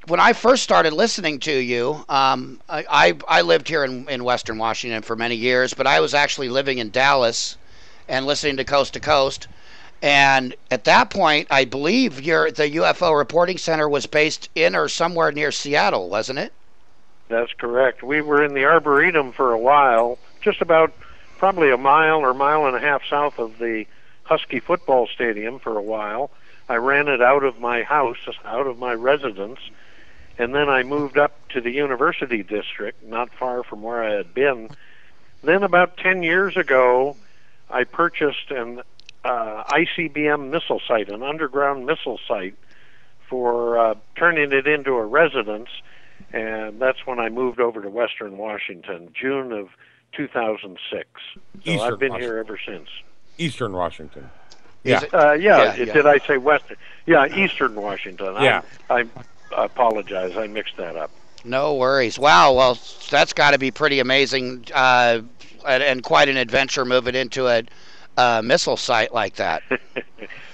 when I first started listening to you, I lived here in Western Washington for many years, but I was actually living in Dallas and listening to Coast to Coast. And at that point, I believe the UFO Reporting Center was based in or somewhere near Seattle, wasn't it? That's correct. We were in the Arboretum for a while, just about probably a mile or mile and a half south of the Husky football stadium for a while. I ran it out of my house, out of my residence, and then I moved up to the University District, not far from where I had been. Then about 10 years ago, I purchased an ICBM missile site, an underground missile site, for turning it into a residence, and that's when I moved over to Western Washington, June of 2006. So I've been here ever since. Eastern Washington. Yeah. Did I say Western? Yeah, Eastern Washington. Yeah. I apologize. I mixed that up. No worries. Wow. Well, that's got to be pretty amazing and quite an adventure moving into a missile site like that.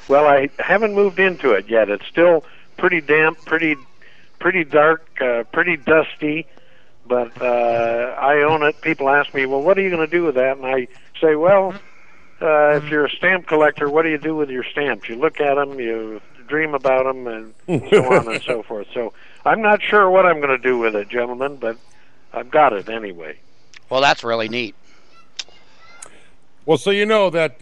Well, I haven't moved into it yet. It's still pretty damp, pretty dark, pretty dusty, but I own it. People ask me, well, what are you going to do with that? And I say, well, if you're a stamp collector, what do you do with your stamps? You look at them, you dream about them, and so on and so forth. So I'm not sure what I'm going to do with it, gentlemen, but I've got it anyway. Well, that's really neat. Well, so you know that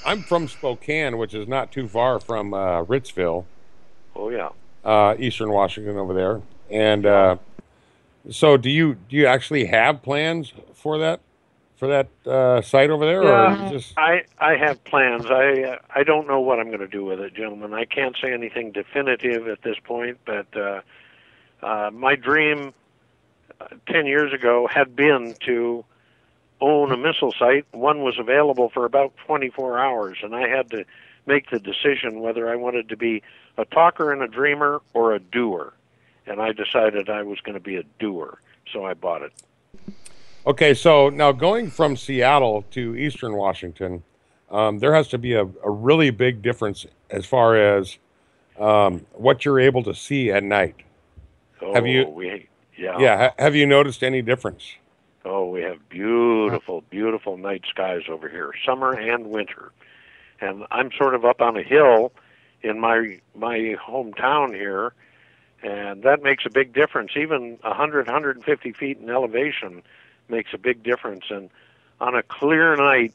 I'm from Spokane, which is not too far from Ritzville. Oh, yeah. Eastern Washington over there. And so do you actually have plans for that site over there? Yeah, or just... I have plans. I don't know what I'm going to do with it, gentlemen. I can't say anything definitive at this point, but my dream 10 years ago had been to own a missile site. One was available for about 24 hours, and I had to make the decision whether I wanted to be a talker and a dreamer or a doer. And I decided I was going to be a doer, so I bought it. Okay, so now going from Seattle to Eastern Washington, there has to be a really big difference as far as what you're able to see at night. Oh, have you noticed any difference? Oh, we have beautiful, beautiful night skies over here, summer and winter. And I'm sort of up on a hill in my hometown here, and that makes a big difference. Even 100, 150 feet in elevation makes a big difference. And on a clear night,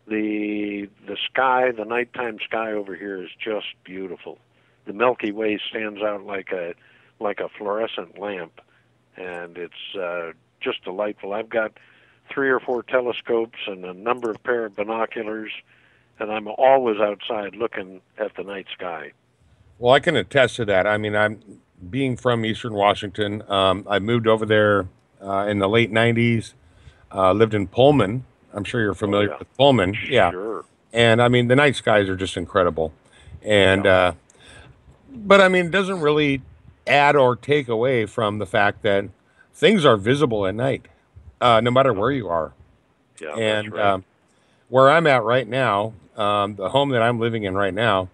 the sky, the nighttime sky over here is just beautiful. The Milky Way stands out like a fluorescent lamp, and it's just delightful. I've got 3 or 4 telescopes and a number of pair of binoculars, and I'm always outside looking at the night sky. Well, I can attest to that. I mean, I'm being from Eastern Washington. I moved over there in the late 90s, lived in Pullman. I'm sure you're familiar with Pullman. Yeah. Sure. And I mean, the night skies are just incredible. And, but I mean, it doesn't really add or take away from the fact that things are visible at night, no matter where you are. Yeah, and that's right. where I'm at right now, the home that I'm living in right now,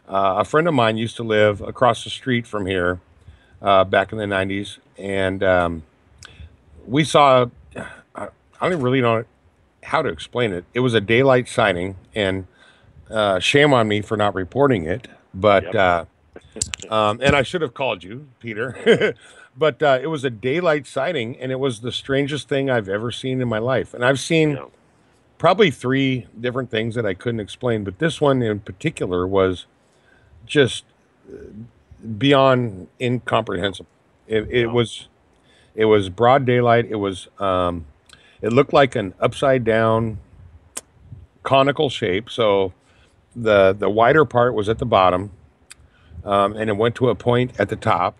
a friend of mine used to live across the street from here back in the 90s. And we saw, I don't even really know how to explain it. It was a daylight sighting, and shame on me for not reporting it. But, Yep. and I should have called you, Peter. But it was a daylight sighting, and it was the strangest thing I've ever seen in my life. And I've seen Yeah. probably three different things that I couldn't explain, but this one in particular was just beyond incomprehensible. It was broad daylight. It looked like an upside down conical shape. So the wider part was at the bottom, and it went to a point at the top,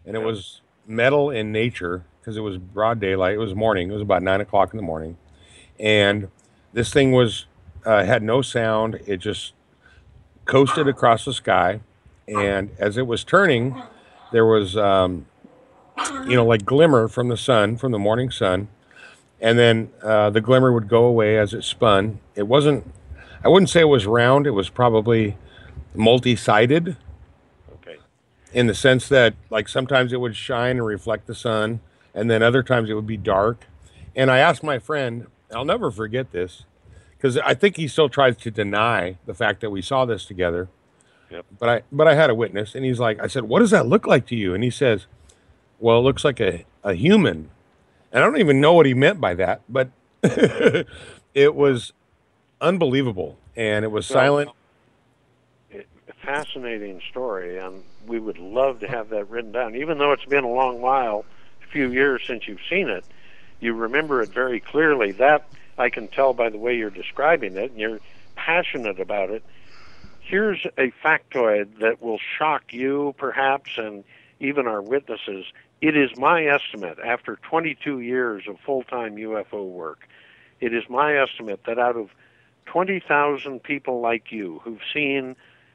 and it was metal in nature because it was broad daylight. It was morning. It was about 9 o'clock in the morning, and this thing was had no sound. It just coasted across the sky, and as it was turning, there was like glimmer from the sun, from the morning sun, and then the glimmer would go away as it spun. It wasn't. I wouldn't say it was round. It was probably multi-sided Okay. in the sense that, like, sometimes it would shine and reflect the sun, and then other times it would be dark. And I asked my friend, I'll never forget this, because I think he still tries to deny the fact that we saw this together. Yep. But I had a witness, and he's like, I said, what does that look like to you? And he says, well, it looks like a human. And I don't even know what he meant by that, but it was unbelievable, and it was silent. Fascinating story, and we would love to have that written down. Even though it's been a long while, a few years since you've seen it, you remember it very clearly. That I can tell by the way you're describing it, and you're passionate about it. Here's a factoid that will shock you, perhaps, and even our witnesses. It is my estimate, after 22 years of full-time UFO work, it is my estimate that out of 20,000 people like you who've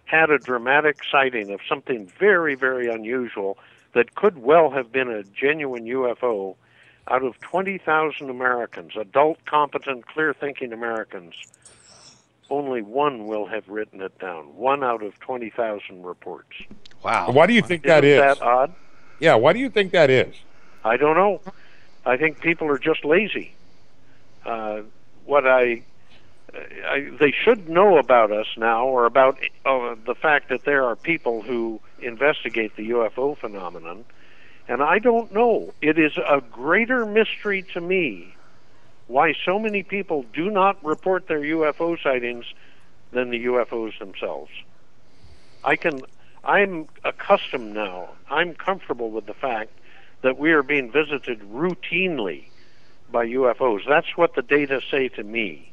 had a dramatic sighting of something very, very unusual that could well have been a genuine UFO, out of 20,000 Americans, adult, competent, clear-thinking Americans, only one will have written it down. 1 out of 20,000 reports. Wow. Why do you think that is? Isn't that odd? Yeah, why do you think that is? I don't know. I think people are just lazy. They should know about us now, or about the fact that there are people who investigate the UFO phenomenon, and I don't know. It is a greater mystery to me why so many people do not report their UFO sightings than the UFOs themselves. I'm accustomed now. I'm comfortable with the fact that we are being visited routinely by UFOs. That's what the data say to me.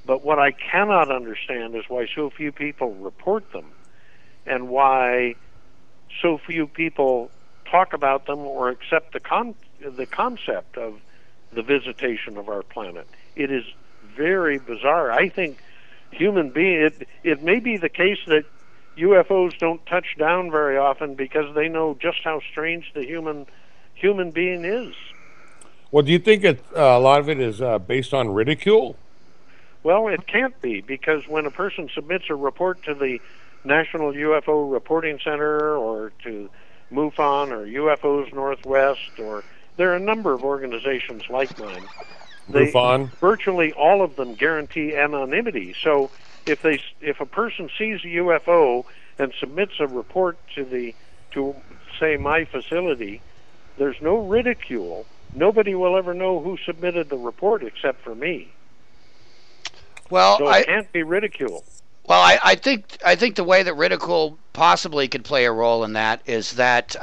But what I cannot understand is why so few people report them, and why so few people talk about them or accept the concept of the visitation of our planet. It is very bizarre. I think it may be the case that UFOs don't touch down very often because they know just how strange the human being is. Well, do you think a lot of it is based on ridicule? Well, it can't be, because when a person submits a report to the National UFO Reporting Center or to MUFON or UFOs Northwest, or there are a number of organizations like mine, MUFON. Virtually all of them guarantee anonymity. So if a person sees a UFO and submits a report to say my facility, there's no ridicule. Nobody will ever know who submitted the report except for me. Well, so it can't be ridicule. Well, I think the way that ridicule possibly could play a role in that is that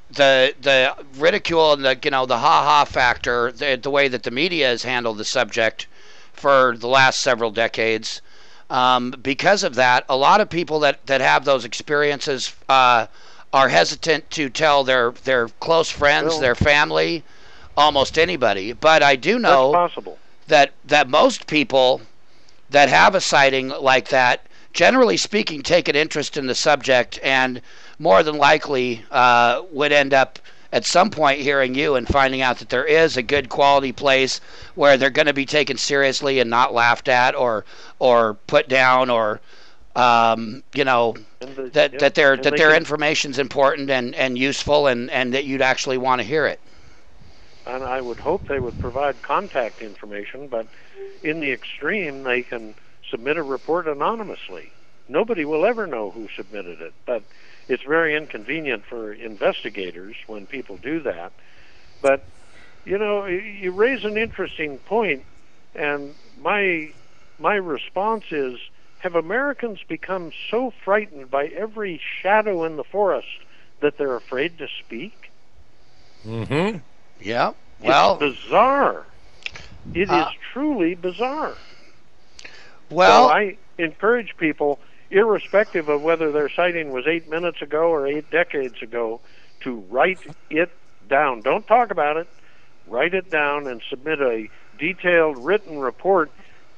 the ridicule and the ha-ha factor, the way that the media has handled the subject for the last several decades, because of that, a lot of people that have those experiences are hesitant to tell their close friends, their family, almost anybody. But I do know that's possible. that most people that have a sighting like that, generally speaking, take an interest in the subject and more than likely would end up at some point hearing you and finding out that there is a good quality place where they're going to be taken seriously and not laughed at or put down, or you know, that their information's important and useful, and that you'd actually want to hear it. And I would hope they would provide contact information, but in the extreme, they can submit a report anonymously. Nobody will ever know who submitted it, but it's very inconvenient for investigators when people do that. But, you know, you raise an interesting point, and my response is, have Americans become so frightened by every shadow in the forest that they're afraid to speak? Mm-hmm. Yeah. Well, it's bizarre. It is truly bizarre. Well, so I encourage people, irrespective of whether their sighting was 8 minutes ago or 8 decades ago, to write it down. Don't talk about it. Write it down and submit a detailed written report,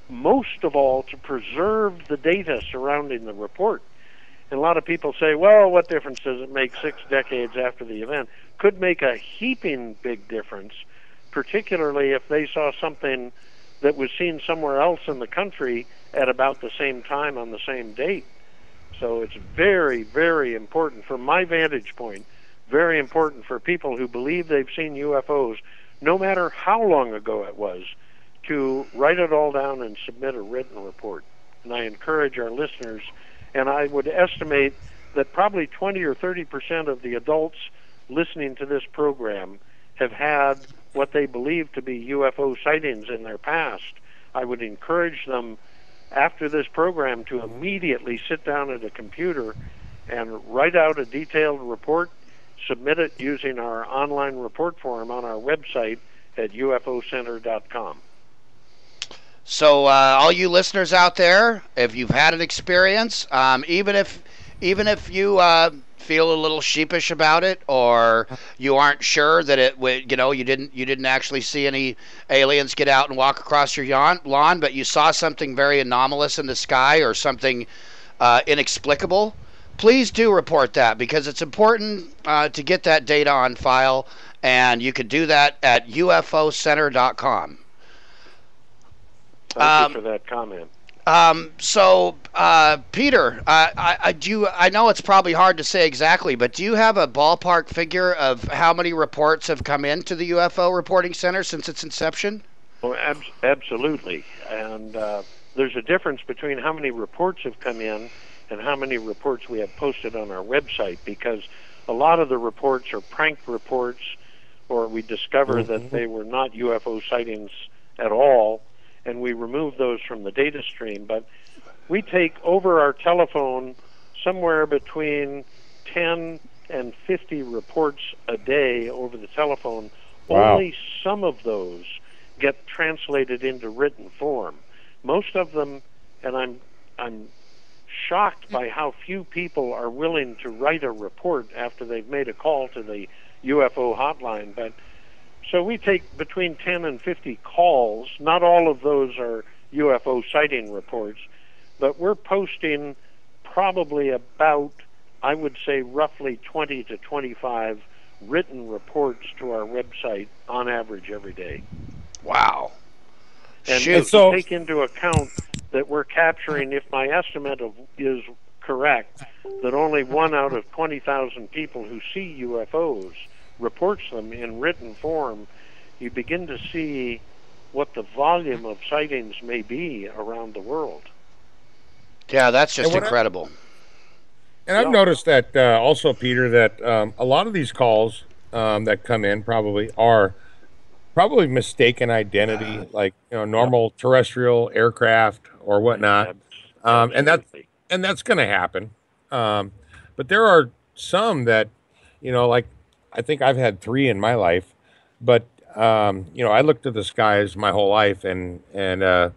most of all to preserve the data surrounding the report. And a lot of people say, well, what difference does it make 6 decades after the event? Could make a heaping big difference, particularly if they saw something that was seen somewhere else in the country at about the same time on the same date. So it's very, very important from my vantage point, very important for people who believe they've seen UFOs, no matter how long ago it was, to write it all down and submit a written report. And I encourage our listeners, and I would estimate that probably 20 or 30% of the adults listening to this program have had what they believe to be UFO sightings in their past. I would encourage them after this program to immediately sit down at a computer and write out a detailed report, submit it using our online report form on our website at ufocenter.com. So all you listeners out there, if you've had an experience, even if you feel a little sheepish about it, or you aren't sure that it would, you didn't actually see any aliens get out and walk across your lawn, but you saw something very anomalous in the sky or something inexplicable, please do report that, because it's important to get that data on file, and you can do that at ufocenter.com. Thank you for that comment. So, Peter, I know it's probably hard to say exactly, but do you have a ballpark figure of how many reports have come into the UFO Reporting Center since its inception? Well, absolutely. And there's a difference between how many reports have come in and how many reports we have posted on our website, because a lot of the reports are prank reports, or we discover that they were not UFO sightings at all, and we remove those from the data stream. But we take over our telephone somewhere between 10 and 50 reports a day over the telephone. Wow. Only some of those get translated into written form. Most of them, and I'm shocked by how few people are willing to write a report after they've made a call to the UFO hotline. But so we take between 10 and 50 calls. Not all of those are UFO sighting reports, but we're posting probably about, I would say, roughly 20 to 25 written reports to our website on average every day. Wow. And Shoot. to take into account that we're capturing, if my estimate is correct, that only 1 out of 20,000 people who see UFOs reports them in written form, you begin to see what the volume of sightings may be around the world. Yeah, that's just incredible. And I've noticed that also, Peter, that a lot of these calls that come in are probably mistaken identity, like normal terrestrial aircraft or whatnot, and that's going to happen. But there are some that, like I think I've had 3 in my life, but I looked at the skies my whole life, and I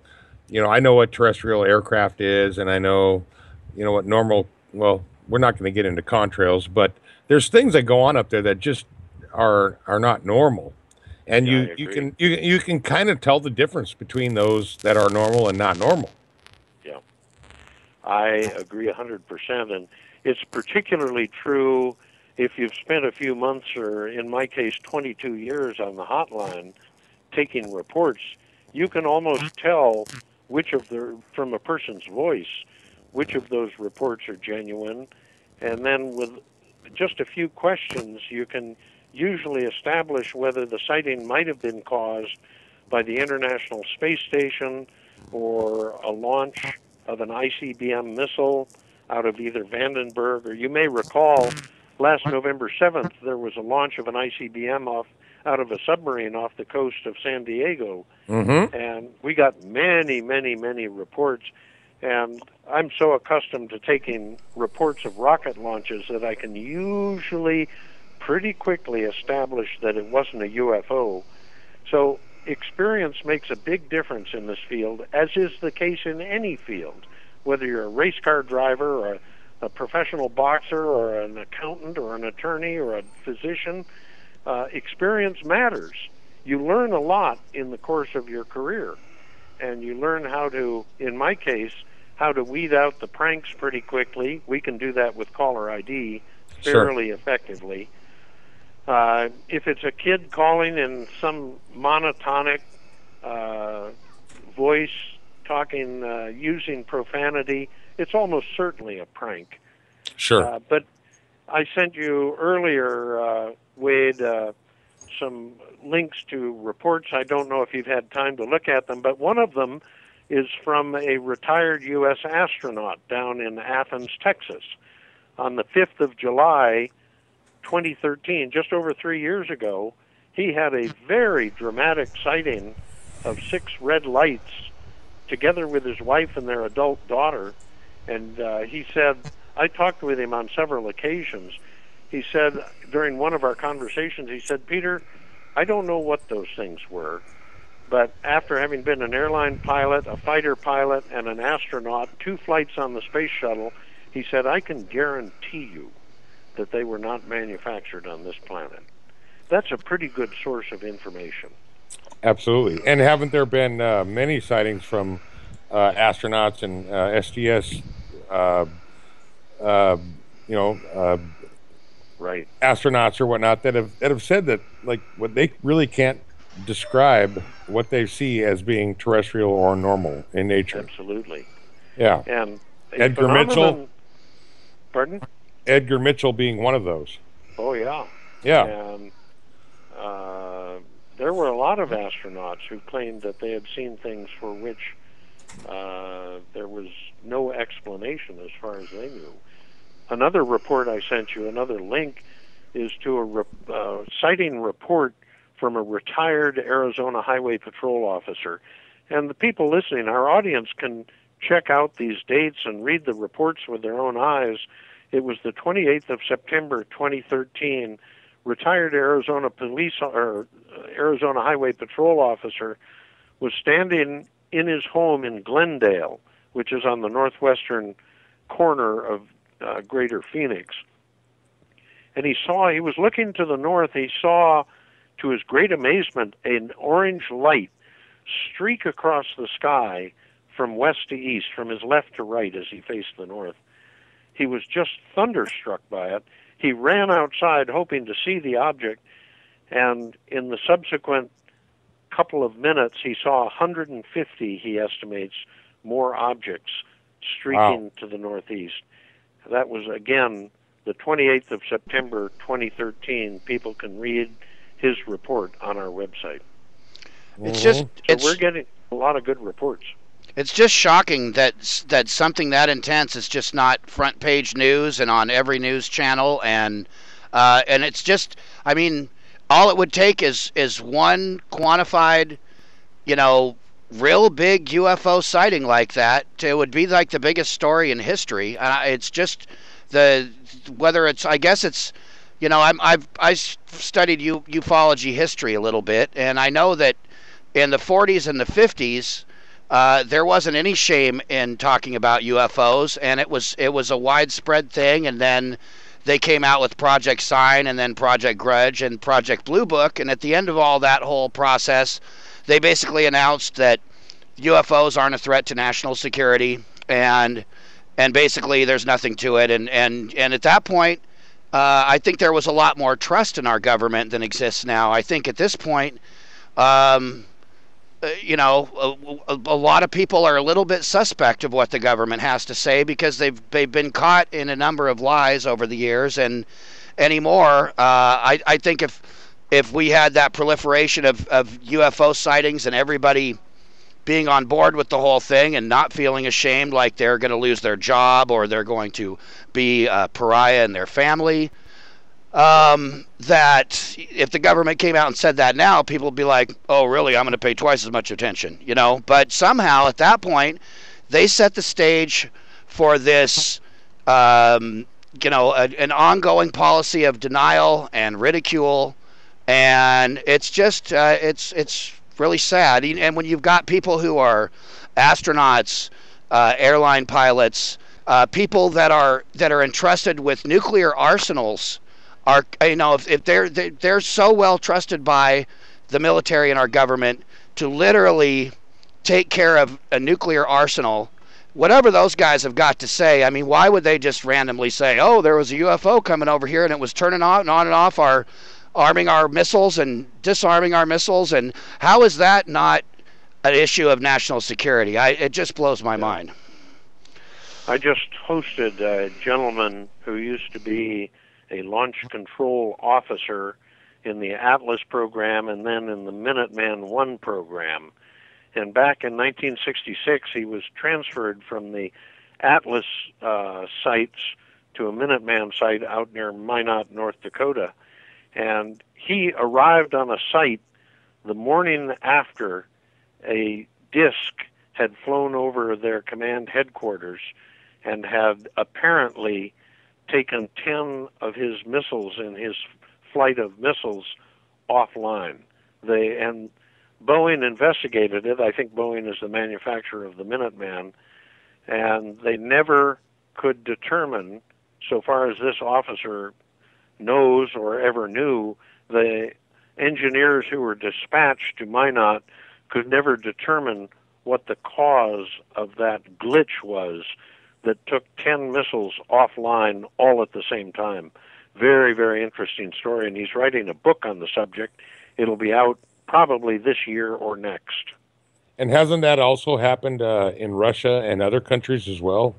know what terrestrial aircraft is, and I know what normal. Well, we're not going to get into contrails, but there's things that go on up there that just are not normal. And you can kind of tell the difference between those that are normal and not normal. Yeah, I agree 100%, and it's particularly true if you've spent a few months, or in my case 22 years on the hotline taking reports, you can almost tell from a person's voice, which of those reports are genuine. And then with just a few questions, you can usually establish whether the sighting might have been caused by the International Space Station or a launch of an ICBM missile out of either Vandenberg, or you may recall last November 7th there was a launch of an ICBM out of a submarine off the coast of San Diego. Mm-hmm. And we got many, many, many reports. And I'm so accustomed to taking reports of rocket launches that I can usually pretty quickly establish that it wasn't a UFO. So experience makes a big difference in this field, as is the case in any field, whether you're a race car driver or a professional boxer or an accountant or an attorney or a physician. Experience matters. You learn a lot in the course of your career, and you learn how to, in my case, how to weed out the pranks pretty quickly. We can do that with caller ID fairly effectively. If it's a kid calling in some monotonic voice, talking, using profanity, it's almost certainly a prank. Sure. But I sent you earlier, Wade, some links to reports. I don't know if you've had time to look at them, but one of them is from a retired U.S. astronaut down in Athens, Texas. On the 5th of July, 2013, just over 3 years ago, he had a very dramatic sighting of 6 red lights together with his wife and their adult daughter. And he said, I talked with him on several occasions. He said, during one of our conversations, he said, Peter, I don't know what those things were, but after having been an airline pilot, a fighter pilot, and an astronaut, 2 flights on the space shuttle, he said, I can guarantee you that they were not manufactured on this planet. That's a pretty good source of information. Absolutely. And haven't there been many sightings from astronauts and STS, right, astronauts or whatnot that have said that, like, what they really can't describe what they see as being terrestrial or normal in nature. Absolutely. Yeah. And Edgar Mitchell. Pardon? Edgar Mitchell being one of those. Oh, yeah. Yeah. And there were a lot of astronauts who claimed that they had seen things for which there was no explanation as far as they knew. Another report I sent you, another link, is to a sighting report from a retired Arizona Highway Patrol officer. And the people listening, our audience, can check out these dates and read the reports with their own eyes. It was the 28th of September, 2013. Retired Arizona Arizona Highway Patrol officer was standing in his home in Glendale, which is on the northwestern corner of Greater Phoenix. And he was looking to the north. He saw, to his great amazement, an orange light streak across the sky from west to east, from his left to right as he faced the north. He was just thunderstruck by it. He ran outside hoping to see the object, and in the subsequent couple of minutes, he saw 150, he estimates, more objects streaking to the northeast. That was, again, the 28th of September, 2013. People can read his report on our website. So we're getting a lot of good reports. It's just shocking that something that intense is just not front page news and on every news channel, and it's just, I mean, all it would take is one quantified, real big UFO sighting like that. It would be like the biggest story in history. It's just whether it's, I guess it's, I studied ufology history a little bit, and I know that in the 40s and the 50s, there wasn't any shame in talking about UFOs, and it was a widespread thing. And then they came out with Project Sign, and then Project Grudge, and Project Blue Book. And at the end of all that whole process, they basically announced that UFOs aren't a threat to national security, and basically there's nothing to it. And at that point, I think there was a lot more trust in our government than exists now. I think at this point, um, a lot of people are a little bit suspect of what the government has to say because they've been caught in a number of lies over the years, and anymore, I think if we had that proliferation of UFO sightings and everybody being on board with the whole thing and not feeling ashamed like they're going to lose their job or they're going to be a pariah in their family, that if the government came out and said that now, people would be like, oh, really? I'm going to pay twice as much attention, But somehow at that point, they set the stage for this, an ongoing policy of denial and ridicule. And it's just, it's really sad. And when you've got people who are astronauts, airline pilots, people that are entrusted with nuclear arsenals, are if they're so well trusted by the military and our government to literally take care of a nuclear arsenal, whatever those guys have got to say, I mean, why would they just randomly say, oh, there was a UFO coming over here and it was turning on and off our arming our missiles and disarming our missiles? And how is that not an issue of national security? It just blows my mind. I just hosted a gentleman who used to be a launch control officer in the Atlas program and then in the Minuteman I program. And back in 1966, he was transferred from the Atlas sites to a Minuteman site out near Minot, North Dakota. And he arrived on a site the morning after a disc had flown over their command headquarters and had apparently taken 10 of his missiles in his flight of missiles offline. And Boeing investigated it. I think Boeing is the manufacturer of the Minuteman, and they never could determine, so far as this officer knows or ever knew, the engineers who were dispatched to Minot could never determine what the cause of that glitch was that took 10 missiles offline all at the same time. Very, very interesting story, and he's writing a book on the subject. It'll be out probably this year or next. And hasn't that also happened in Russia and other countries as well?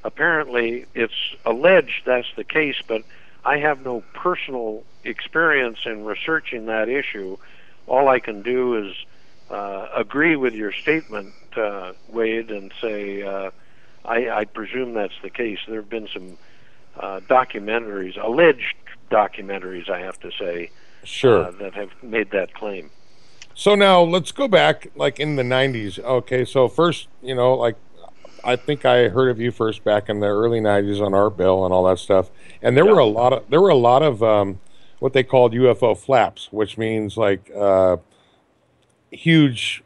Apparently, it's alleged that's the case, but I have no personal experience in researching that issue. All I can do is agree with your statement, Wade, and say I presume that's the case. There have been some documentaries, alleged documentaries, I have to say, sure, that have made that claim. So now let's go back, like in the 90s. Okay, so first, like I think I heard of you first back in the early 90s on Art Bell and all that stuff. And there were a lot of what they called UFO flaps, which means like huge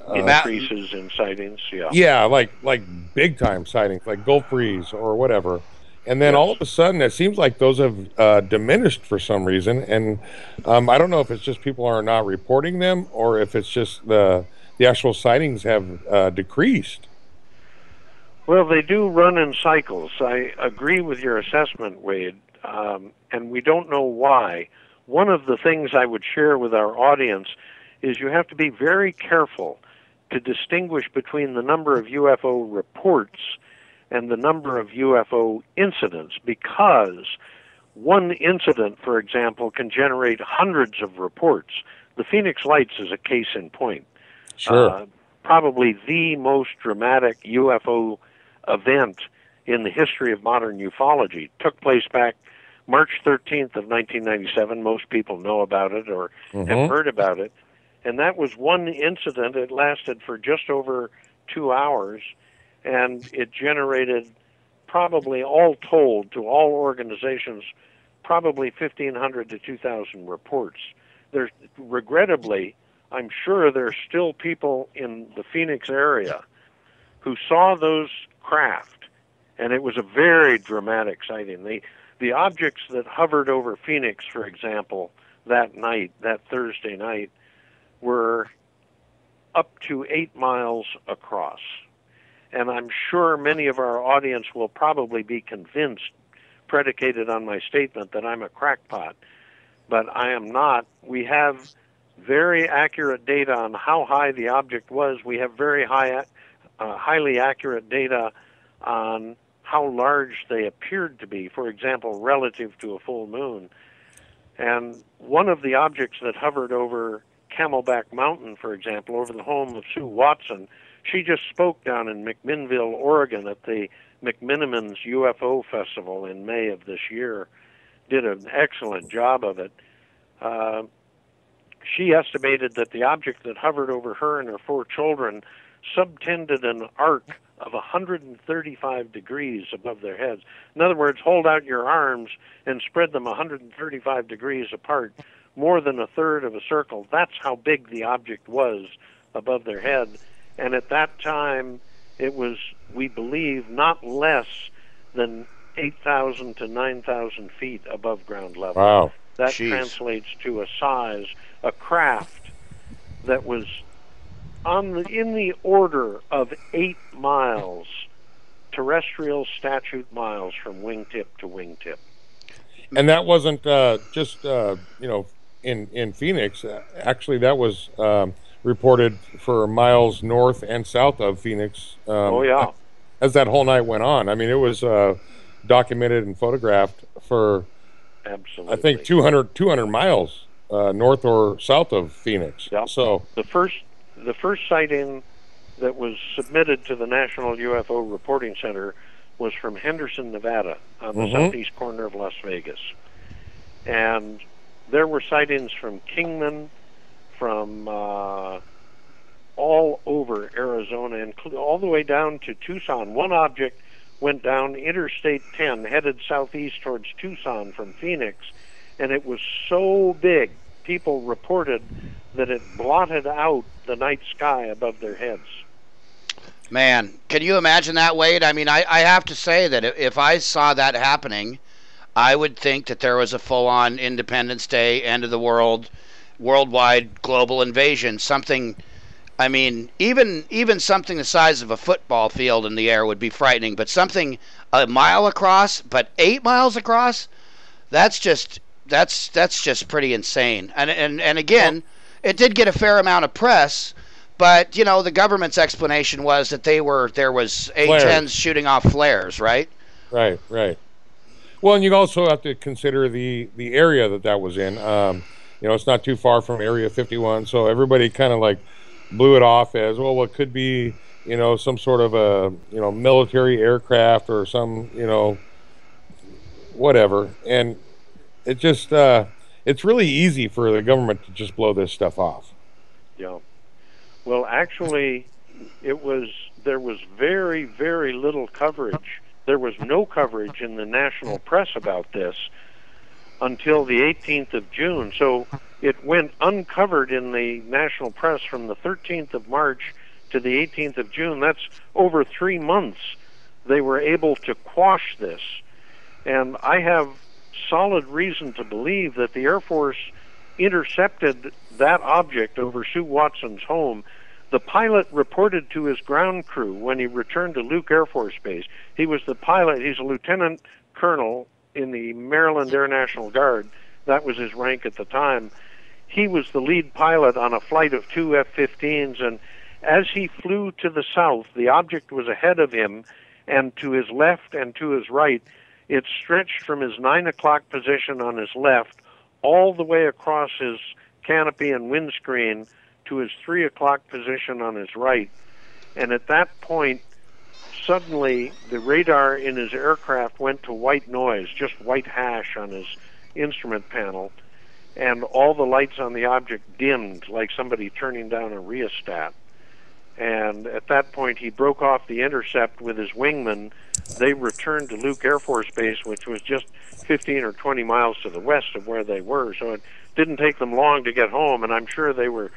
increases in sightings, yeah, like big time sightings, like Gulf Breeze or whatever. And then all of a sudden, it seems like those have diminished for some reason. And I don't know if it's just people are not reporting them or if it's just the actual sightings have decreased. Well, they do run in cycles. I agree with your assessment, Wade, and we don't know why. One of the things I would share with our audience is you have to be very careful to distinguish between the number of UFO reports and the number of UFO incidents, because one incident, for example, can generate hundreds of reports. The Phoenix Lights is a case in point. Sure. Probably the most dramatic UFO event in the history of modern ufology. Took place back March 13th of 1997. Most people know about it or have heard about it. And that was one incident. It lasted for just over 2 hours. And it generated probably, all told, to all organizations, probably 1,500 to 2,000 reports. There's, regrettably, I'm sure there's still people in the Phoenix area who saw those craft, and it was a very dramatic sighting. The objects that hovered over Phoenix, for example, that night, that Thursday night, were up to 8 miles across. and I'm sure many of our audience will probably be convinced, predicated on my statement, that I'm a crackpot. But I am not. We have very accurate data on how high the object was. We have very highly accurate data on how large they appeared to be, for example, relative to a full moon. And one of the objects that hovered over Camelback Mountain, for example, over the home of Sue Watson, she just spoke down in McMinnville, Oregon at the McMinimans UFO Festival in May of this year. Did an excellent job of it. She estimated that the object that hovered over her and her 4 children subtended an arc of 135 degrees above their heads. In other words, hold out your arms and spread them 135 degrees apart, more than a third of a circle. That's how big the object was above their head. And at that time, it was, we believe, not less than 8,000 to 9,000 feet above ground level. Wow. That Jeez. translates to a size, a craft that was in the order of 8 miles, terrestrial statute miles from wingtip to wingtip. And that wasn't just in Phoenix. Actually, that was reported for miles north and south of Phoenix. Oh yeah. As that whole night went on, I mean, it was documented and photographed for, Absolutely. I think, 200 miles north or south of Phoenix. Yep. So the first sighting that was submitted to the National UFO Reporting Center was from Henderson, Nevada, on the southeast corner of Las Vegas. And there were sightings from Kingman, from all over Arizona, and all the way down to Tucson. One object went down Interstate 10, headed southeast towards Tucson from Phoenix, and it was so big, people reported that it blotted out the night sky above their heads. Man, can you imagine that, Wade? I mean, I have to say that if I saw that happening, I would think that there was a full-on Independence Day, end of the world, worldwide global invasion. Something, I mean, even something the size of a football field in the air would be frightening, but something a mile across, but 8 miles across, that's just pretty insane. And again, it did get a fair amount of press. But, you know, the government's explanation was that there was A-10s shooting off flares, right? Right. Well, and you also have to consider the area that was in. It's not too far from Area 51, so everybody kind of like blew it off as, well, it could be, some sort of a, military aircraft or some, whatever. And it just, it's really easy for the government to just blow this stuff off. Yeah. Well, actually, there was very, very little coverage. There was no coverage in the national press about this until the 18th of June. So it went uncovered in the national press from the 13th of March to the 18th of June. That's over 3 months they were able to quash this. And I have solid reason to believe that the Air Force intercepted that object over Sue Watson's home. The pilot reported to his ground crew when he returned to Luke Air Force Base. He was the pilot. He's a lieutenant colonel in the Maryland Air National Guard. That was his rank at the time. He was the lead pilot on a flight of 2 F-15s, and as he flew to the south, the object was ahead of him, and to his left and to his right, it stretched from his 9 o'clock position on his left all the way across his canopy and windscreen to his 3 o'clock position on his right. And at that point, suddenly the radar in his aircraft went to white noise, just white hash on his instrument panel, and all the lights on the object dimmed like somebody turning down a rheostat. And at that point, he broke off the intercept with his wingman. They returned to Luke Air Force Base, which was just 15 or 20 miles to the west of where they were. So it didn't take them long to get home, and I'm sure they were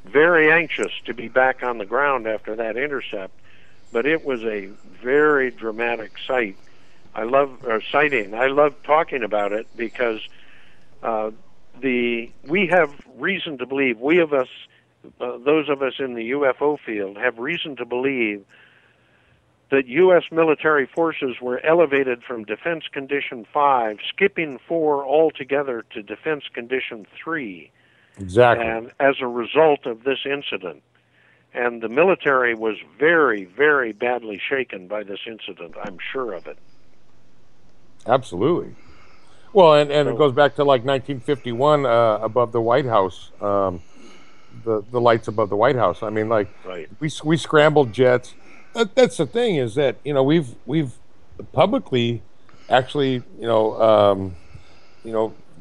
very anxious to be back on the ground after that intercept. But it was a very dramatic sighting. I love talking about it because we have reason to believe, those of us in the UFO field have reason to believe that U.S. military forces were elevated from Defense Condition 5, skipping 4 altogether to Defense Condition 3. Exactly. And as a result of this incident. And the military was very, very badly shaken by this incident. I'm sure of it. Absolutely. Well, and it goes back to like 1951 above the White House, the lights above the White House. I mean, like, right. we scrambled jets. That's the thing, is that, you know, we've publicly actually,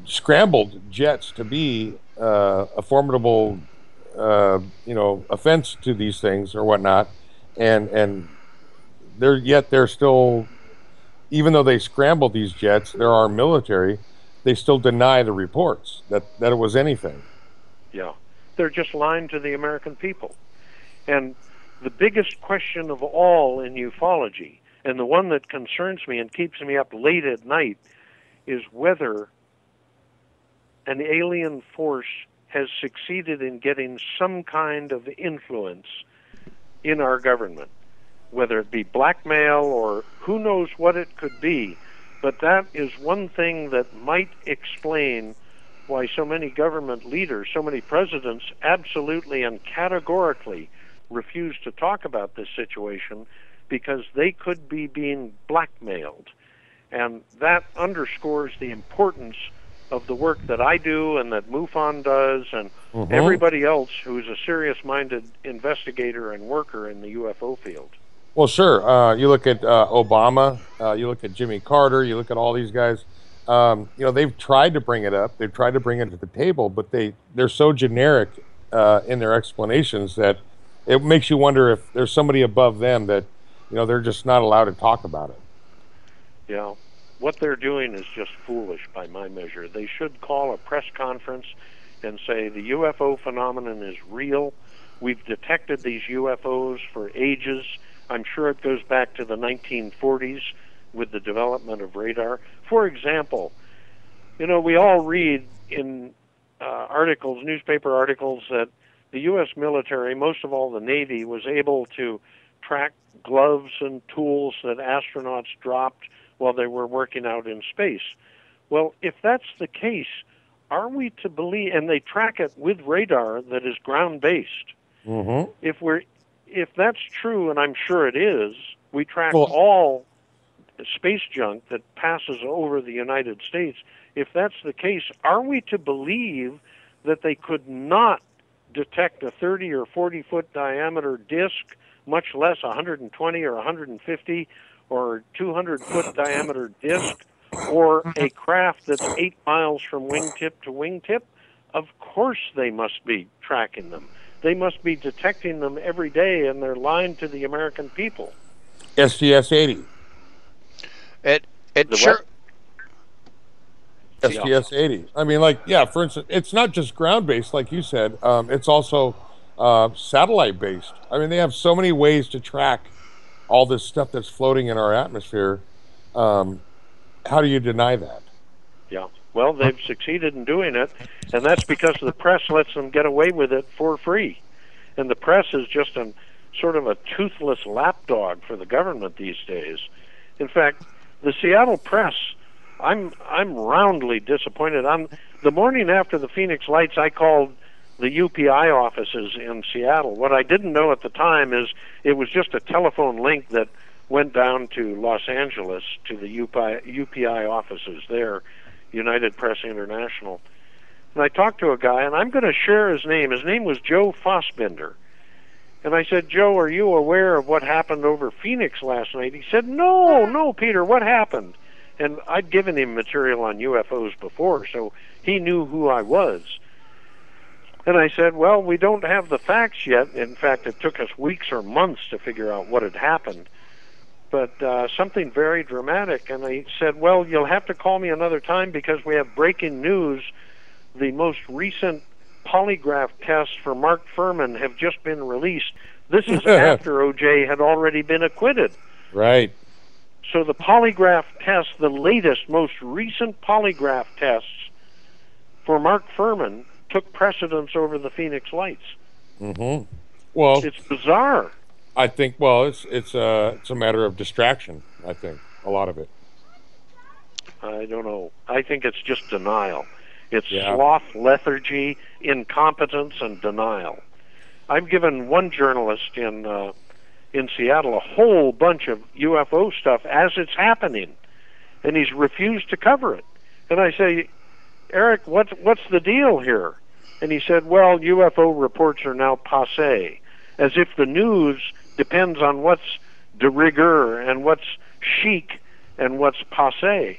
scrambled jets to be a formidable, offense to these things or whatnot, and they're still, even though they scrambled these jets, they're our military, they still deny the reports that it was anything. Yeah, they're just lying to the American people. And the biggest question of all in ufology, and the one that concerns me and keeps me up late at night, is whether an alien force has succeeded in getting some kind of influence in our government, whether it be blackmail or who knows what it could be. But that is one thing that might explain why so many government leaders, so many presidents, absolutely and categorically refuse to talk about this situation, because they could be being blackmailed. And that underscores the importance of the work that I do and that MUFON does, and everybody else who's a serious-minded investigator and worker in the UFO field. Well, sure. You look at Obama, you look at Jimmy Carter, you look at all these guys. They've tried to bring it up. They've tried to bring it to the table, but they're so generic in their explanations that it makes you wonder if there's somebody above them that, they're just not allowed to talk about it. Yeah. What they're doing is just foolish by my measure. They should call a press conference and say the UFO phenomenon is real. We've detected these UFOs for ages. I'm sure it goes back to the 1940s with the development of radar. For example, we all read in articles, newspaper articles, that the U.S. military, most of all the Navy, was able to track gloves and tools that astronauts dropped while they were working out in space. Well, if that's the case, are we to believe, and they track it with radar that is ground-based, if that's true, and I'm sure it is, we track all space junk that passes over the United States. If that's the case, are we to believe that they could not detect a 30 or 40-foot diameter disk, much less 120 or 150 or 200-foot diameter disk, or a craft that's 8 miles from wingtip to wingtip? Of course they must be tracking them. They must be detecting them every day, and they're lying to the American people. STS-80. It sure. STS-80. I mean, for instance, it's not just ground-based, like you said. It's also satellite-based. I mean, they have so many ways to track all this stuff that's floating in our atmosphere. How do you deny that? Yeah. Well, they've succeeded in doing it, and that's because the press lets them get away with it for free. And the press is just sort of a toothless lapdog for the government these days. In fact, the Seattle press, I'm roundly disappointed. On the morning after the Phoenix Lights, I called the UPI offices in Seattle. What I didn't know at the time is it was just a telephone link that went down to Los Angeles to the UPI offices there, United Press International. And I talked to a guy, and I'm going to share his name. His name was Joe Fossbender. And I said, Joe, are you aware of what happened over Phoenix last night? He said, no, Peter, what happened? And I'd given him material on UFOs before, so he knew who I was. And I said, well, we don't have the facts yet. In fact, it took us weeks or months to figure out what had happened. But something very dramatic. And I said, well, you'll have to call me another time because we have breaking news. The most recent polygraph tests for Mark Furman have just been released. This is after O.J. had already been acquitted. Right. So the polygraph tests, the latest, most recent polygraph tests for Mark Furman took precedence over the Phoenix Lights. Well, it's bizarre. I think, well, it's a matter of distraction. I think a lot of it. I don't know. I think it's just denial. It's Yeah. sloth, lethargy, incompetence, and denial. I've given one journalist in Seattle a whole bunch of UFO stuff as it's happening, and he's refused to cover it. And I say, Eric, what's the deal here? And he said, well, UFO reports are now passé, as if the news depends on what's de rigueur and what's chic and what's passé.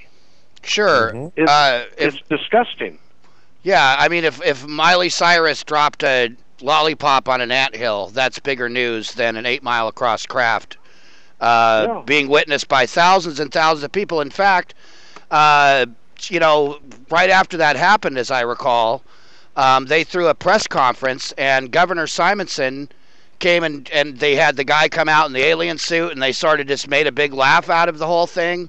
Sure. It's disgusting. Yeah, I mean, if Miley Cyrus dropped a lollipop on an anthill, that's bigger news than an 8 mile across craft being witnessed by thousands and thousands of people. In fact, you know, right after that happened, as I recall, they threw a press conference, and Governor Simonson came and they had the guy come out in the alien suit, and they sort of just made a big laugh out of the whole thing.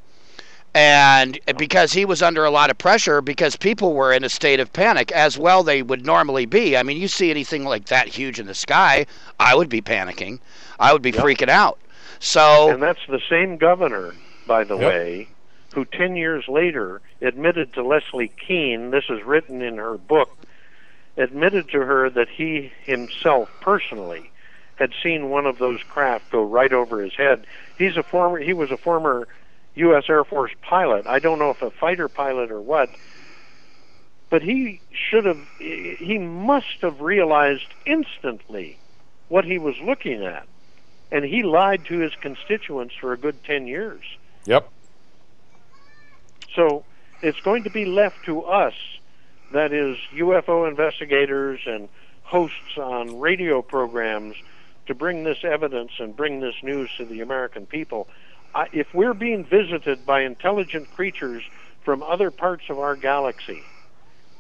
And because he was under a lot of pressure, because people were in a state of panic, as well they would normally be. I mean, you see anything like that huge in the sky, I would be panicking. I would be freaking out. So, and that's the same governor, by the way, who 10 years later admitted to Leslie Keene, this is written in her book, admitted to her that he himself personally had seen one of those craft go right over his head. He was a former U.S. Air Force pilot. I don't know if a fighter pilot or what, but he must have realized instantly what he was looking at, and he lied to his constituents for a good 10 years. Yep. So it's going to be left to us, that is, UFO investigators and hosts on radio programs, to bring this evidence and bring this news to the American people. If we're being visited by intelligent creatures from other parts of our galaxy,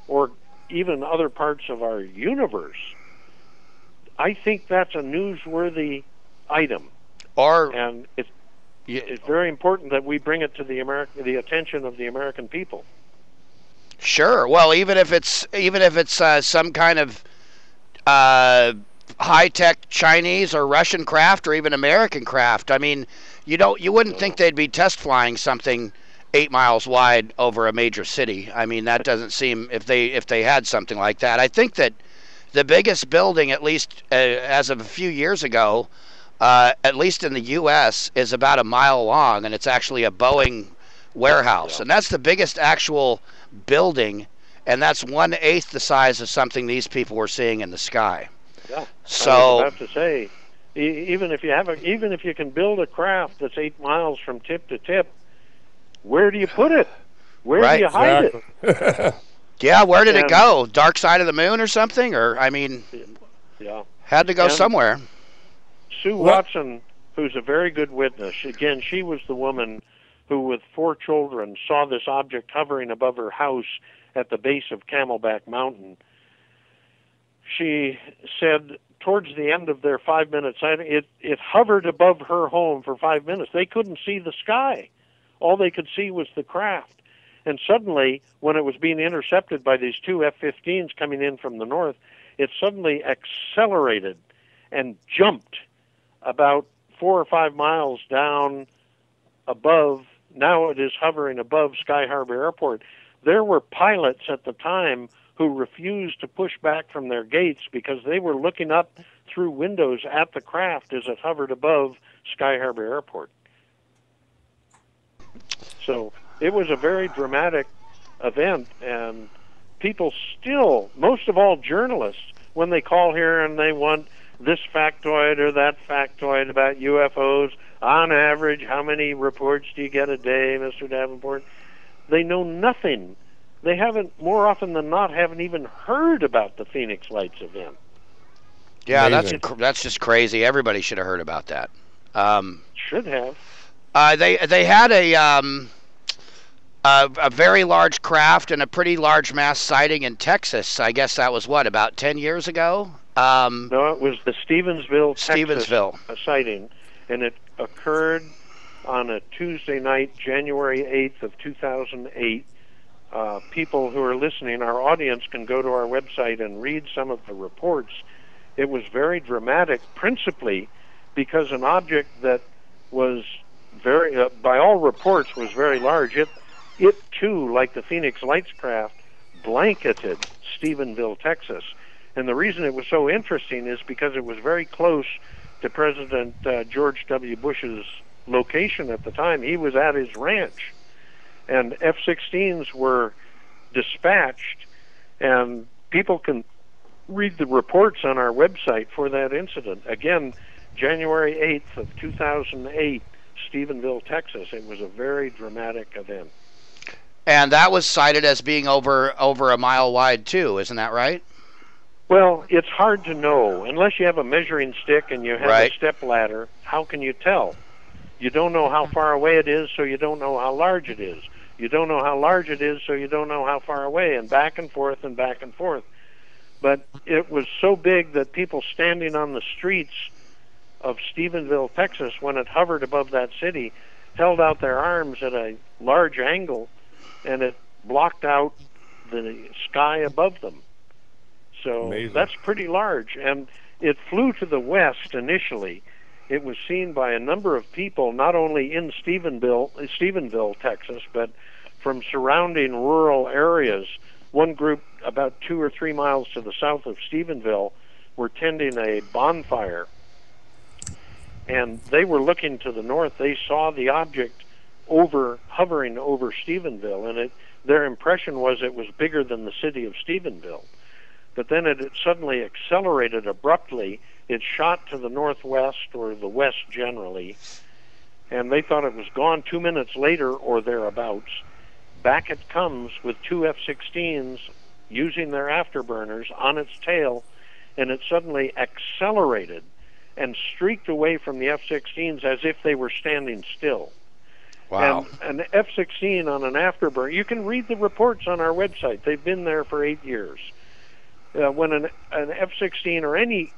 or even other parts of our universe, I think that's a newsworthy item. And it's very important that we bring it to the attention of the American people. Sure. Well, even if it's some kind of high-tech Chinese or Russian craft, or even American craft. I mean, you wouldn't think they'd be test flying something 8 miles wide over a major city. I mean, that doesn't seem, if they had something like that. I think that the biggest building, at least as of a few years ago, at least in the U.S., is about 1 mile long, and it's actually a Boeing warehouse, and that's the biggest actual building, and that's 1/8 the size of something these people were seeing in the sky. Yeah. So I was about to say, even if you can build a craft that's 8 miles from tip to tip, where do you put it? Where do you hide it? Yeah, where did it go? Dark side of the moon or something? Or, I mean, had to go somewhere. Sue Watson, who's a very good witness, again, she was the woman who, with 4 children, saw this object hovering above her house at the base of Camelback Mountain. She said towards the end of their 5-minute sighting, it hovered above her home for 5 minutes. They couldn't see the sky. All they could see was the craft. And suddenly, when it was being intercepted by these 2 F-15s coming in from the north, it suddenly accelerated and jumped about 4 or 5 miles down above. Now it is hovering above Sky Harbor Airport. There were pilots at the time who refused to push back from their gates because they were looking up through windows at the craft as it hovered above Sky Harbor Airport. So it was a very dramatic event, and people still, most of all journalists, when they call here and they want this factoid or that factoid about UFOs, on average, how many reports do you get a day, Mr. Davenport? They know nothing. They haven't, more often than not, haven't even heard about the Phoenix Lights event. Yeah, that's just crazy. Everybody should have heard about that. Should have. They had a very large craft and a pretty large mass sighting in Texas. I guess that was about 10 years ago. No, it was the Stevensville, Texas sighting, and it occurred on a Tuesday night, January 8th of 2008. People who are listening, our audience, can go to our website and read some of the reports. It was very dramatic, principally because an object that was very, by all reports, was very large. It too, like the Phoenix Lights craft, blanketed Stephenville, Texas. And the reason it was so interesting is because it was very close to President George W. Bush's location at the time. He was at his ranch, and F-16s were dispatched, and people can read the reports on our website for that incident. Again, January 8th of 2008, Stephenville, Texas. It was a very dramatic event. And that was cited as being over a mile wide too, isn't that right? Well, it's hard to know. Unless you have a measuring stick and you have Right. a step ladder, how can you tell? You don't know how far away it is, so you don't know how large it is. You don't know how large it is, so you don't know how far away, and back and forth and back and forth. But it was so big that people standing on the streets of Stephenville, Texas, when it hovered above that city, held out their arms at a large angle, and it blocked out the sky above them. So Amazing. that's pretty large. And it flew to the west initially. It was seen by a number of people, not only in Stephenville, Texas, but from surrounding rural areas. One group about 2 or 3 miles to the south of Stephenville were tending a bonfire, and they were looking to the north. They saw the object hovering over Stephenville, and their impression was it was bigger than the city of Stephenville. But then it suddenly accelerated abruptly. It shot to the northwest, or the west generally, and they thought it was gone. 2 minutes later, or thereabouts, back it comes with 2 F-16s using their afterburners on its tail, and it suddenly accelerated and streaked away from the F-16s as if they were standing still. Wow. And an F-16 on an afterburner, you can read the reports on our website. They've been there for 8 years. When an F-16 or any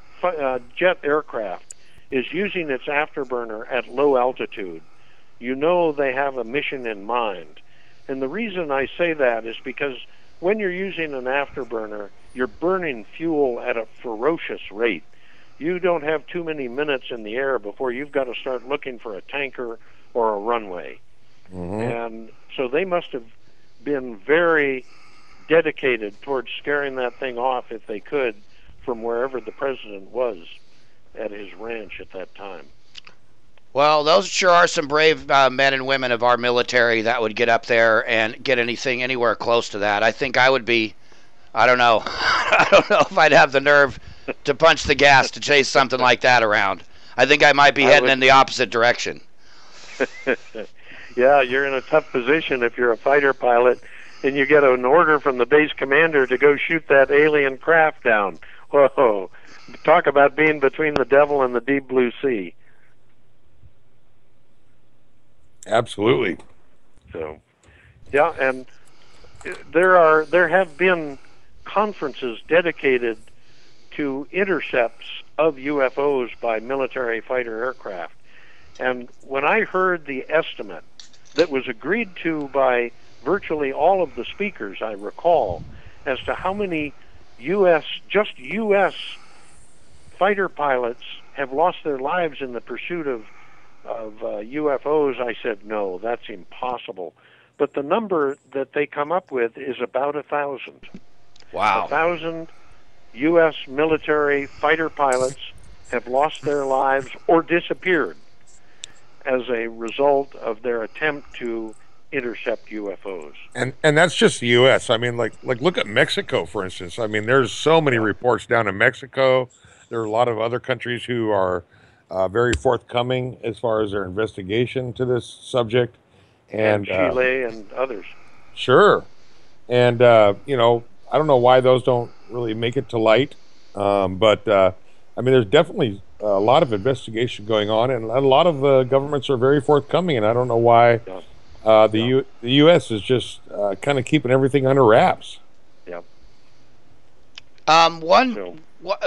jet aircraft is using its afterburner at low altitude, you know they have a mission in mind. And the reason I say that is because when you're using an afterburner, you're burning fuel at a ferocious rate. You don't have too many minutes in the air before you've got to start looking for a tanker or a runway. Mm-hmm. And so they must have been very dedicated towards scaring that thing off if they could from wherever the president was at his ranch at that time. Well, those sure are some brave men and women of our military that would get up there and get anything anywhere close to that. I think I would be, I don't know, I don't know if I'd have the nerve to punch the gas to chase something like that around. I think I might be heading in the opposite direction. Yeah, you're in a tough position if you're a fighter pilot and you get an order from the base commander to go shoot that alien craft down. Whoa, talk about being between the devil and the deep blue sea. Absolutely. So, yeah, and there have been conferences dedicated to intercepts of UFOs by military fighter aircraft. And when I heard the estimate that was agreed to by virtually all of the speakers, I recall, as to how many U.S. fighter pilots have lost their lives in the pursuit of UFOs, I said, no, that's impossible. But the number that they come up with is about 1,000. Wow. 1,000 U.S. military fighter pilots have lost their lives or disappeared as a result of their attempt to intercept UFOs. And that's just the U.S. I mean, like look at Mexico, for instance. I mean, there's so many reports down in Mexico. There are a lot of other countries who are very forthcoming as far as their investigation to this subject. And Chile and others. Sure. And, you know, I don't know why those don't really make it to light. But, I mean, there's definitely a lot of investigation going on, and a lot of governments are very forthcoming, and I don't know why the U.S. is just kind of keeping everything under wraps. Yeah.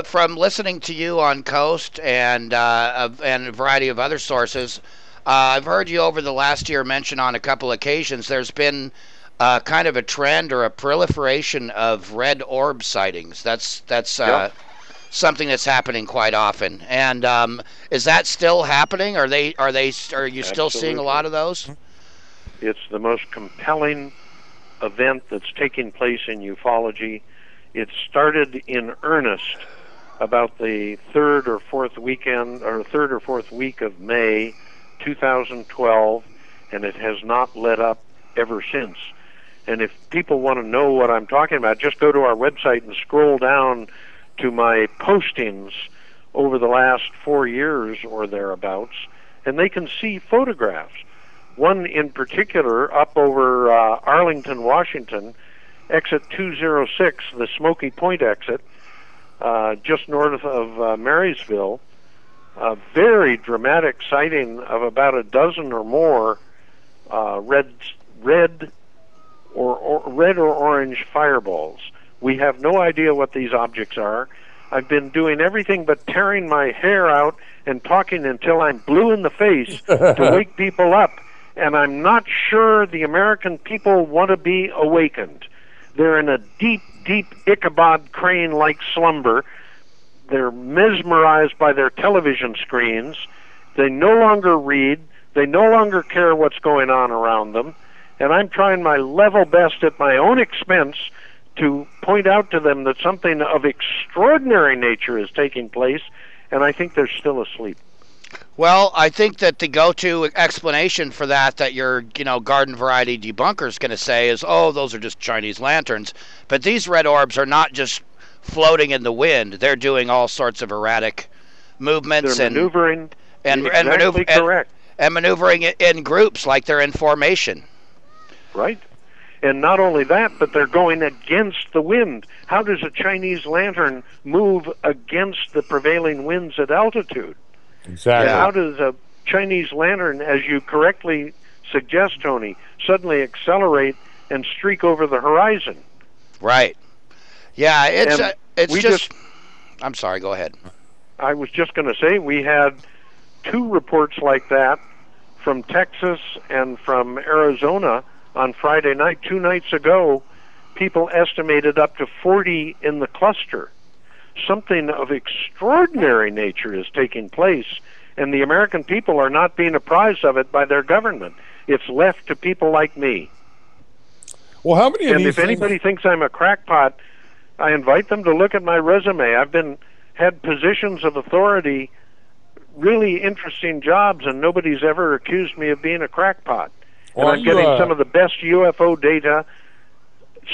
From listening to you on Coast and a variety of other sources, I've heard you over the last year mention on a couple occasions there's been kind of a trend or a proliferation of red orb sightings. That's something that's happening quite often. And is that still happening? Are you still seeing a lot of those? It's the most compelling event that's taking place in ufology. It started in earnest about the third or fourth week of May 2012, and it has not let up ever since. And if people want to know what I'm talking about, just go to our website and scroll down to my postings over the last 4 years or thereabouts, and they can see photographs. One in particular up over Arlington, Washington, exit 206, the Smoky Point exit, just north of Marysville. A very dramatic sighting of about a dozen or more red or orange fireballs. We have no idea what these objects are. I've been doing everything but tearing my hair out and talking until I'm blue in the face to wake people up. And I'm not sure the American people want to be awakened. They're in a deep, deep Ichabod Crane-like slumber. They're mesmerized by their television screens. They no longer read. They no longer care what's going on around them. And I'm trying my level best at my own expense to point out to them that something of extraordinary nature is taking place, and I think they're still asleep. Well, I think that the go-to explanation for that your, garden variety debunker is going to say is, oh, those are just Chinese lanterns. But these red orbs are not just floating in the wind. They're doing all sorts of erratic movements. They're maneuvering. Correct. And maneuvering in groups like they're in formation. Right. And not only that, but they're going against the wind. How does a Chinese lantern move against the prevailing winds at altitude? Exactly. And how does a Chinese lantern, as you correctly suggest, Tony, suddenly accelerate and streak over the horizon? Right. Yeah, it's just... I'm sorry, go ahead. I was just going to say we had 2 reports like that from Texas and from Arizona on Friday night. 2 nights ago, people estimated up to 40 in the cluster. Something of extraordinary nature is taking place, and the American people are not being apprised of it by their government. It's left to people like me. Well, how many of these? And if anybody thinks I'm a crackpot, I invite them to look at my resume. I've had positions of authority, really interesting jobs, and nobody's ever accused me of being a crackpot. And I'm getting some of the best UFO data,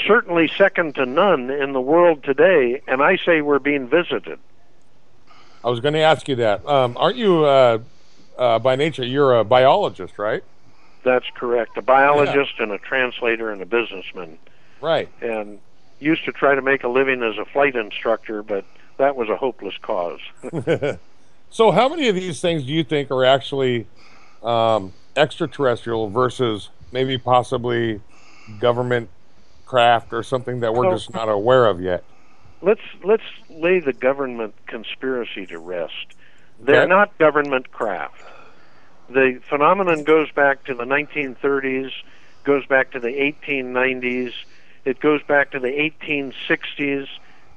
certainly second to none in the world today, and I say we're being visited. I was going to ask you that. Aren't you, by nature, you're a biologist, right? That's correct. A biologist and a translator and a businessman. Right. And used to try to make a living as a flight instructor, but that was a hopeless cause. So how many of these things do you think are actually extraterrestrial versus maybe possibly government craft or something that we're just not aware of yet? Let's lay the government conspiracy to rest. They're not government craft. The phenomenon goes back to the 1930s, goes back to the 1890s, it goes back to the 1860s,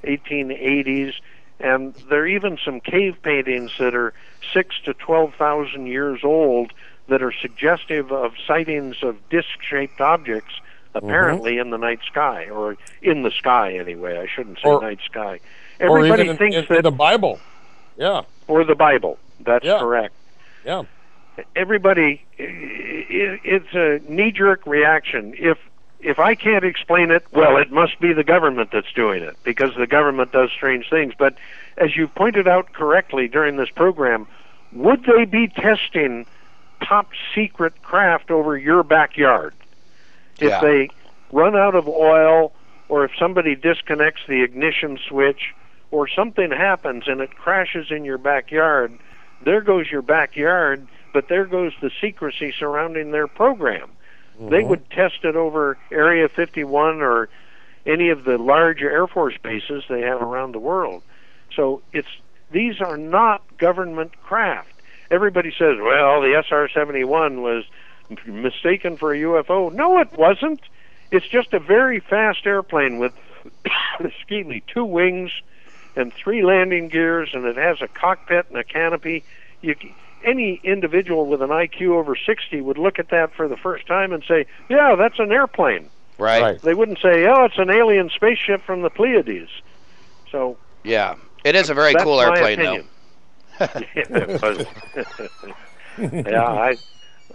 1880s, and there are even some cave paintings that are 6,000 to 12,000 years old that are suggestive of sightings of disc-shaped objects apparently in the night sky, or in the sky anyway. I shouldn't say night sky. Everybody or even thinks in the Bible. Yeah. Or the Bible. That's correct. Yeah. Everybody, it's a knee-jerk reaction. If I can't explain it, well, it must be the government that's doing it, because the government does strange things. But as you pointed out correctly during this program, would they be testing top-secret craft over your backyard? If they run out of oil, or if somebody disconnects the ignition switch, or something happens and it crashes in your backyard, there goes your backyard, but there goes the secrecy surrounding their program. They would test it over Area 51 or any of the large Air Force bases they have around the world. So these are not government craft. Everybody says, well, the SR-71 was mistaken for a UFO. No, it wasn't. It's just a very fast airplane with, excuse me, 2 wings and 3 landing gears, and it has a cockpit and a canopy. Any individual with an IQ over 60 would look at that for the first time and say, yeah, that's an airplane. Right. They wouldn't say, oh, it's an alien spaceship from the Pleiades. So yeah, it is a very cool airplane, though. Yeah,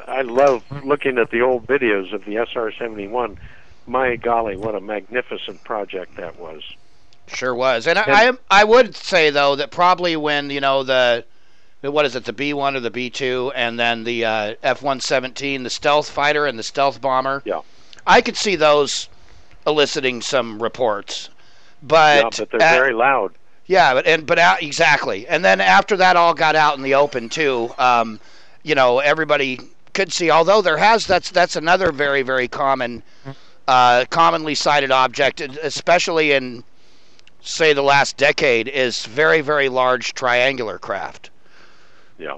I love looking at the old videos of the SR-71. My golly, what a magnificent project that was. Sure was. And I would say, though, that probably when, the B-1 or the B-2, and then the F-117, the stealth fighter and the stealth bomber, yeah, I could see those eliciting some reports. But they're very loud. Yeah, exactly. And then after that all got out in the open too, everybody could see. Although that's another very, very common, commonly cited object, especially in, say, the last decade, is very, very large triangular craft. Yeah.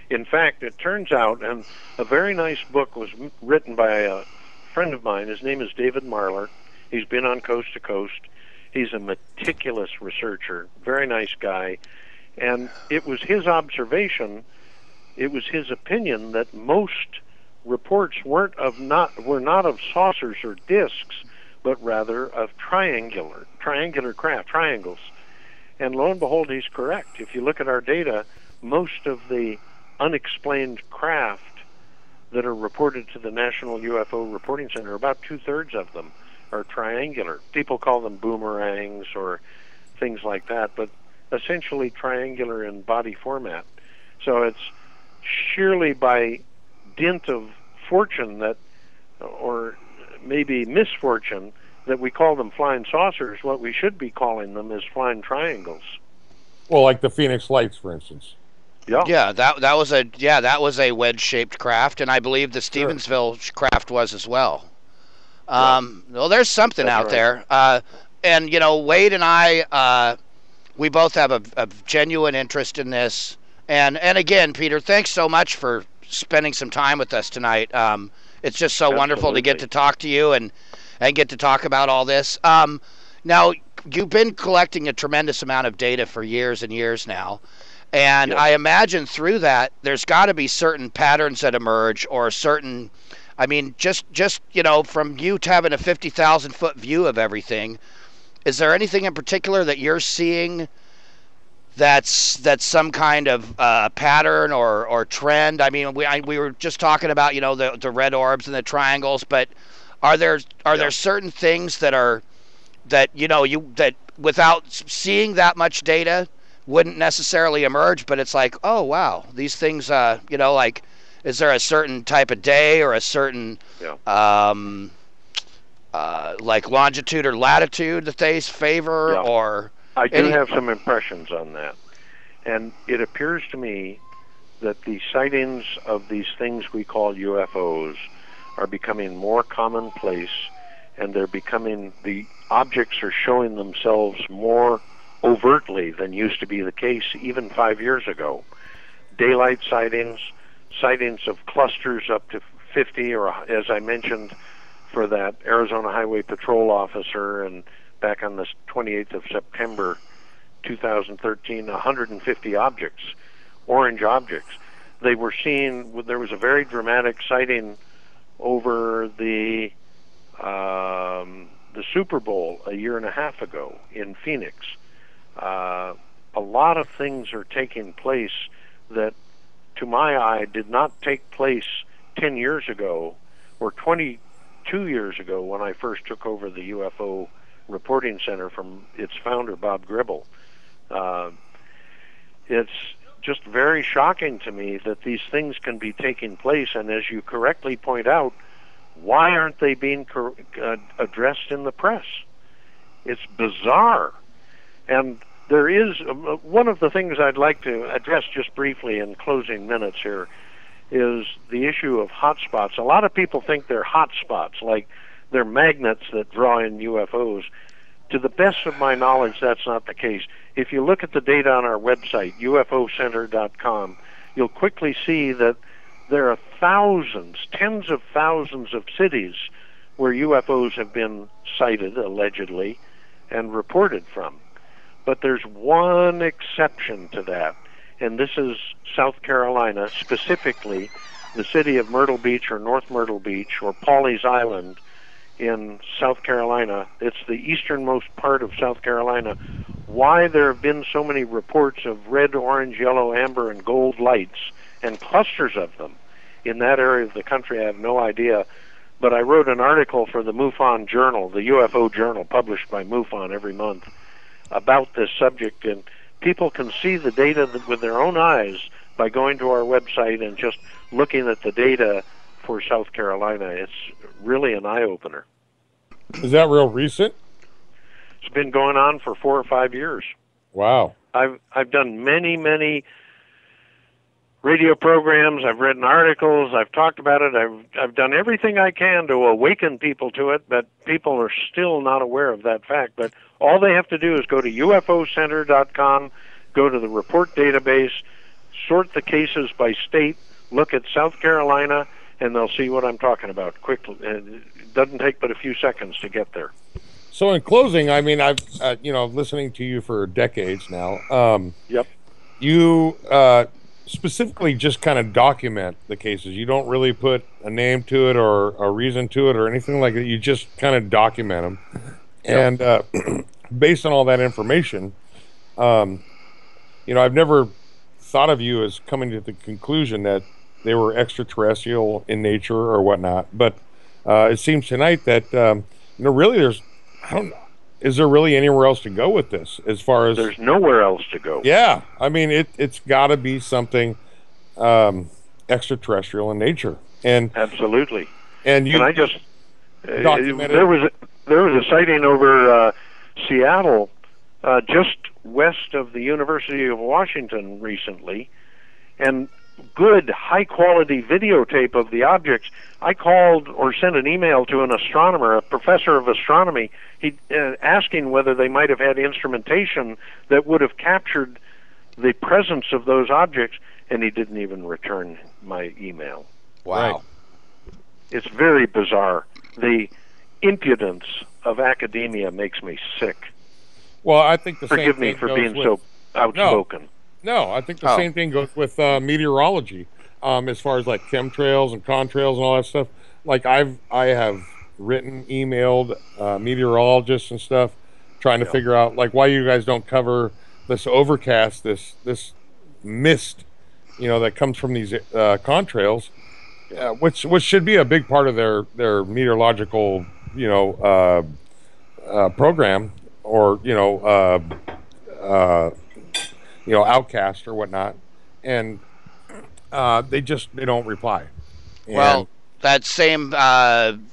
In fact, it turns out, and a very nice book was written by a friend of mine. His name is David Marler. He's been on Coast to Coast. He's a meticulous researcher, very nice guy, and it was his observation, it was his opinion that most reports were not of saucers or discs, but rather of triangular craft, triangles. And lo and behold, he's correct. If you look at our data, most of the unexplained craft that are reported to the National UFO Reporting Center, about 2/3 of them, are triangular. People call them boomerangs or things like that, but essentially triangular in body format. So it's surely by dint of fortune that, or maybe misfortune, that we call them flying saucers. What we should be calling them is flying triangles. Well, like the Phoenix Lights, for instance. Yeah, that was a wedge-shaped craft, and I believe the Stevensville craft was as well. Well, there's something out there. And, Wade and I, we both have a genuine interest in this. And again, Peter, thanks so much for spending some time with us tonight. It's just so wonderful to get to talk to you and get to talk about all this. Now, you've been collecting a tremendous amount of data for years and years now. And I imagine through that, there's got to be certain patterns that emerge, or certain... I mean, just from you having a 50,000-foot view of everything, is there anything in particular that you're seeing that's some kind of pattern or trend? I mean, we were just talking about the red orbs and the triangles, but are there certain things that without seeing that much data wouldn't necessarily emerge, but it's like, oh wow, these things, like. Is there a certain type of day or a certain like longitude or latitude that they favor? Or I do have some impressions on that. And it appears to me that the sightings of these things we call UFOs are becoming more commonplace, and the objects are showing themselves more overtly than used to be the case even 5 years ago. Daylight sightings of clusters up to 50, or as I mentioned for that Arizona Highway Patrol officer, and back on the 28th of September 2013, 150 objects, orange objects. They were seen, there was a very dramatic sighting over the Super Bowl a year and a half ago in Phoenix. A lot of things are taking place that, to my eye, did not take place 10 years ago or 22 years ago when I first took over the UFO Reporting Center from its founder, Bob Gribble. It's just very shocking to me that these things can be taking place, and as you correctly point out, why aren't they being addressed in the press? It's bizarre. And there is one of the things I'd like to address just briefly in closing minutes here is the issue of hotspots. A lot of people think they're hotspots, like they're magnets that draw in UFOs. To the best of my knowledge, that's not the case. If you look at the data on our website, ufocenter.com, you'll quickly see that there are thousands, tens of thousands of cities where UFOs have been sighted, allegedly, and reported from. But there's one exception to that, and this is South Carolina, specifically the city of Myrtle Beach or North Myrtle Beach or Pawleys Island in South Carolina. It's the easternmost part of South Carolina. Why there have been so many reports of red, orange, yellow, amber, and gold lights, and clusters of them in that area of the country, I have no idea. But I wrote an article for the MUFON Journal, the UFO Journal, published by MUFON every month, about this subject, and people can see the data with their own eyes by going to our website and just looking at the data for South Carolina. It's really an eye-opener. Is that real recent? It's been going on for 4 or 5 years. Wow. I've done many radio programs. I've written articles. I've talked about it. I've done everything I can to awaken people to it, but people are still not aware of that fact. But all they have to do is go to UFOcenter.com, go to the report database, sort the cases by state, look at South Carolina, and they'll see what I'm talking about quickly. It doesn't take but a few seconds to get there. So in closing, I mean, I've listening to you for decades now. Yep. You specifically just kind of document the cases. You don't really put a name to it or a reason to it or anything like that. You just kind of document them. Yep. And based on all that information, I've never thought of you as coming to the conclusion that they were extraterrestrial in nature or whatnot. But it seems tonight that really is there really anywhere else to go with this as far as... There's nowhere else to go. Yeah. I mean, it's got to be something extraterrestrial in nature. And absolutely. And you... Can I just... there was a sighting over Seattle, just west of the University of Washington recently, and good, high-quality videotape of the objects. I called or sent an email to an astronomer, a professor of astronomy, asking whether they might have had instrumentation that would have captured the presence of those objects, and he didn't even return my email. Wow. Right. It's very bizarre. The impudence of academia makes me sick. Well, I think the Forgive same me thing for goes being with, so outspoken. No, I think the same thing goes with meteorology, as far as like chemtrails and contrails and all that stuff. Like I have written, emailed meteorologists and stuff, trying to figure out like why you guys don't cover this overcast, this mist, that comes from these contrails, which should be a big part of their meteorological, program, or outcast or whatnot, and they don't reply. And well, that same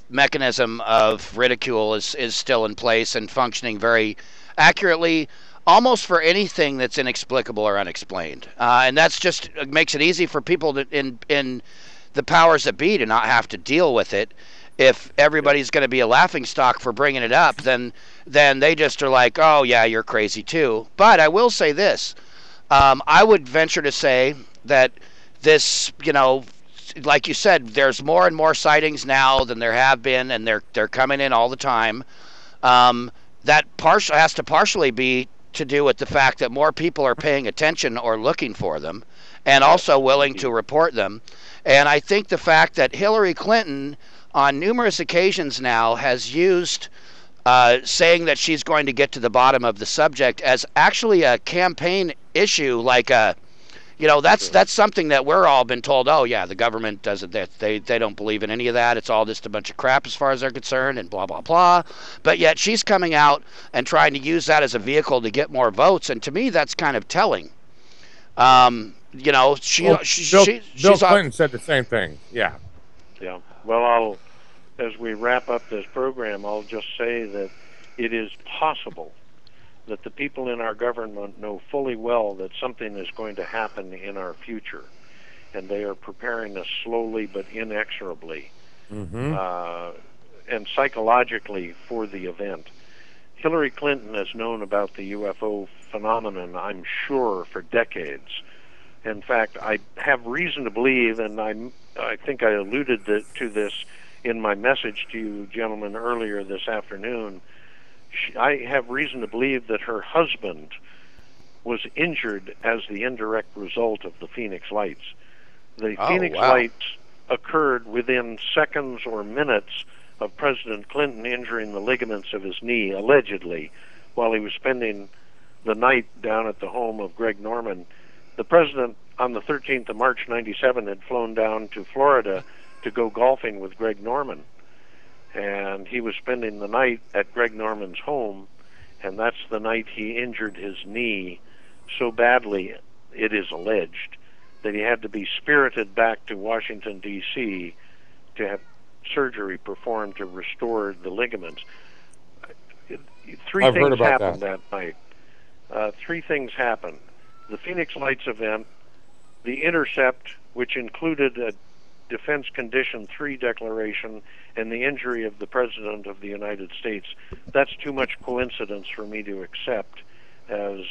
mechanism of ridicule is still in place and functioning very accurately, almost for anything that's inexplicable or unexplained. And that's just makes it easy for people in the powers that be to not have to deal with it. If everybody's going to be a laughingstock for bringing it up, then they just are like, oh yeah, you're crazy too. But I will say this. I would venture to say that this, like you said, there's more and more sightings now than there have been, and they're coming in all the time. That has to partially be to do with the fact that more people are paying attention or looking for them, and also willing to report them. And I think the fact that Hillary Clinton, on numerous occasions now, has used saying that she's going to get to the bottom of the subject as actually a campaign issue, like that's something that we're all been told, oh yeah, the government doesn't, they don't believe in any of that, it's all just a bunch of crap as far as they're concerned, and blah blah blah. But yet she's coming out and trying to use that as a vehicle to get more votes, and to me that's kind of telling. Bill Clinton said the same thing. Yeah. Well, as we wrap up this program, I'll just say that it is possible that the people in our government know fully well that something is going to happen in our future, and they are preparing us slowly but inexorably, and psychologically for the event. Hillary Clinton has known about the UFO phenomenon, I'm sure, for decades. In fact, I have reason to believe, and I think I alluded to this in my message to you gentlemen earlier this afternoon, I have reason to believe that her husband was injured as the indirect result of the Phoenix Lights. The Phoenix Lights occurred within seconds or minutes of President Clinton injuring the ligaments of his knee, allegedly, while he was spending the night down at the home of Greg Norman. The president, on the 13th of March, 97, had flown down to Florida to go golfing with Greg Norman. And he was spending the night at Greg Norman's home, and that's the night he injured his knee so badly, it is alleged, that he had to be spirited back to Washington, D.C. to have surgery performed to restore the ligaments. Three things happened that night. Three things happened. The Phoenix Lights event, the intercept, which included a Defense Condition 3 declaration, and the injury of the President of the United States. That's too much coincidence for me to accept as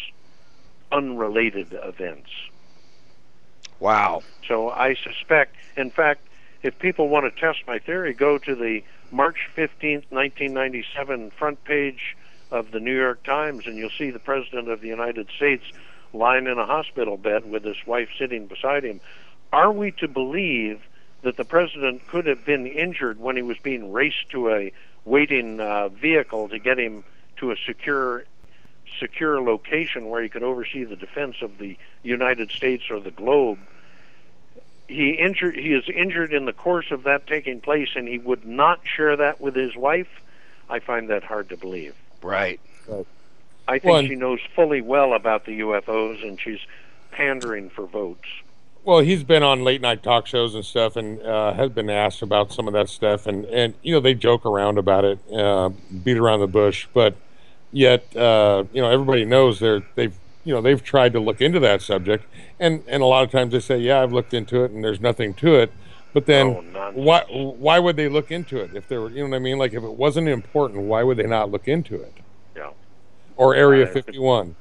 unrelated events. Wow. So I suspect, in fact, if people want to test my theory, go to the March 15th, 1997 front page of the New York Times, and you'll see the President of the United States lying in a hospital bed with his wife sitting beside him. Are we to believe that the President could have been injured when he was being raced to a waiting vehicle to get him to a secure location where he could oversee the defense of the United States or the globe? He is injured in the course of that taking place, and he would not share that with his wife? I find that hard to believe. Right. I think she knows fully well about the UFOs, and she's pandering for votes. Well, he's been on late night talk shows and stuff, and has been asked about some of that stuff, and they joke around about it, beat around the bush, but yet everybody knows they've tried to look into that subject, and a lot of times they say, yeah, I've looked into it, and there's nothing to it. But then why would they look into it if they were, you know what I mean? Like, if it wasn't important, why would they not look into it? Yeah. Or Area 51.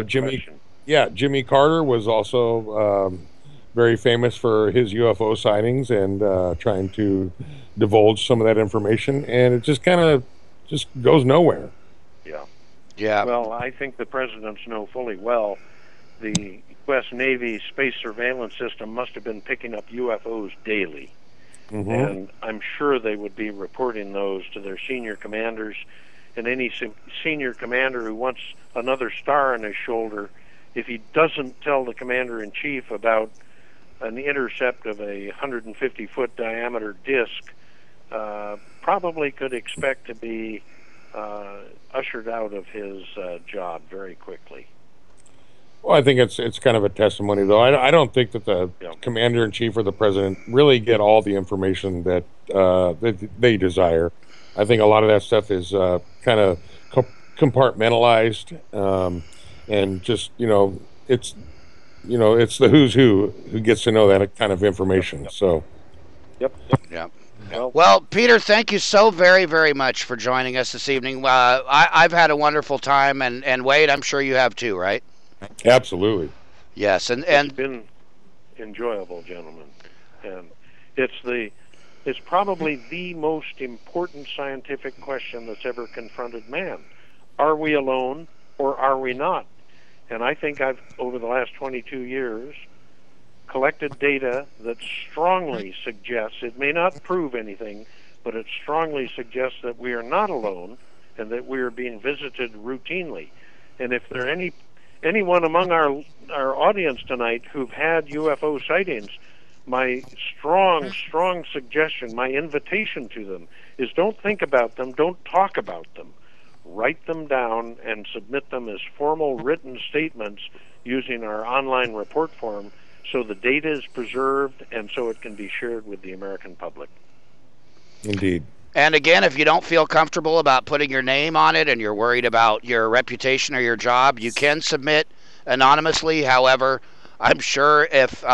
Jimmy Carter was also very famous for his UFO sightings and trying to divulge some of that information, and it just kind of just goes nowhere. Yeah. Yeah. Well, I think the presidents know fully well the U.S. Navy space surveillance system must have been picking up UFOs daily. Mm-hmm. And I'm sure they would be reporting those to their senior commanders, and any senior commander who wants another star on his shoulder, if he doesn't tell the commander-in-chief about an intercept of a 150-foot diameter disc, probably could expect to be ushered out of his job very quickly. Well, I think it's kind of a testimony, though. I don't think that the commander-in-chief or the president really get all the information that they desire. I think a lot of that stuff is kind of compartmentalized, and just it's the who's who gets to know that kind of information. So. Yep. Well, Peter, thank you so very, very much for joining us this evening. I've had a wonderful time, and Wade, I'm sure you have too, right? Absolutely. Yes, and it's been enjoyable, gentlemen, and it's probably the most important scientific question that's ever confronted man. Are we alone, or are we not? And I think I've, over the last 22 years, collected data that strongly suggests, it may not prove anything, but it strongly suggests that we are not alone and that we are being visited routinely. And if there are anyone among our audience tonight who've had UFO sightings, my strong suggestion, my invitation to them is don't think about them, don't talk about them. Write them down and submit them as formal written statements using our online report form, so the data is preserved and so it can be shared with the American public. Indeed. And again, if you don't feel comfortable about putting your name on it and you're worried about your reputation or your job, you can submit anonymously. However, I'm sure if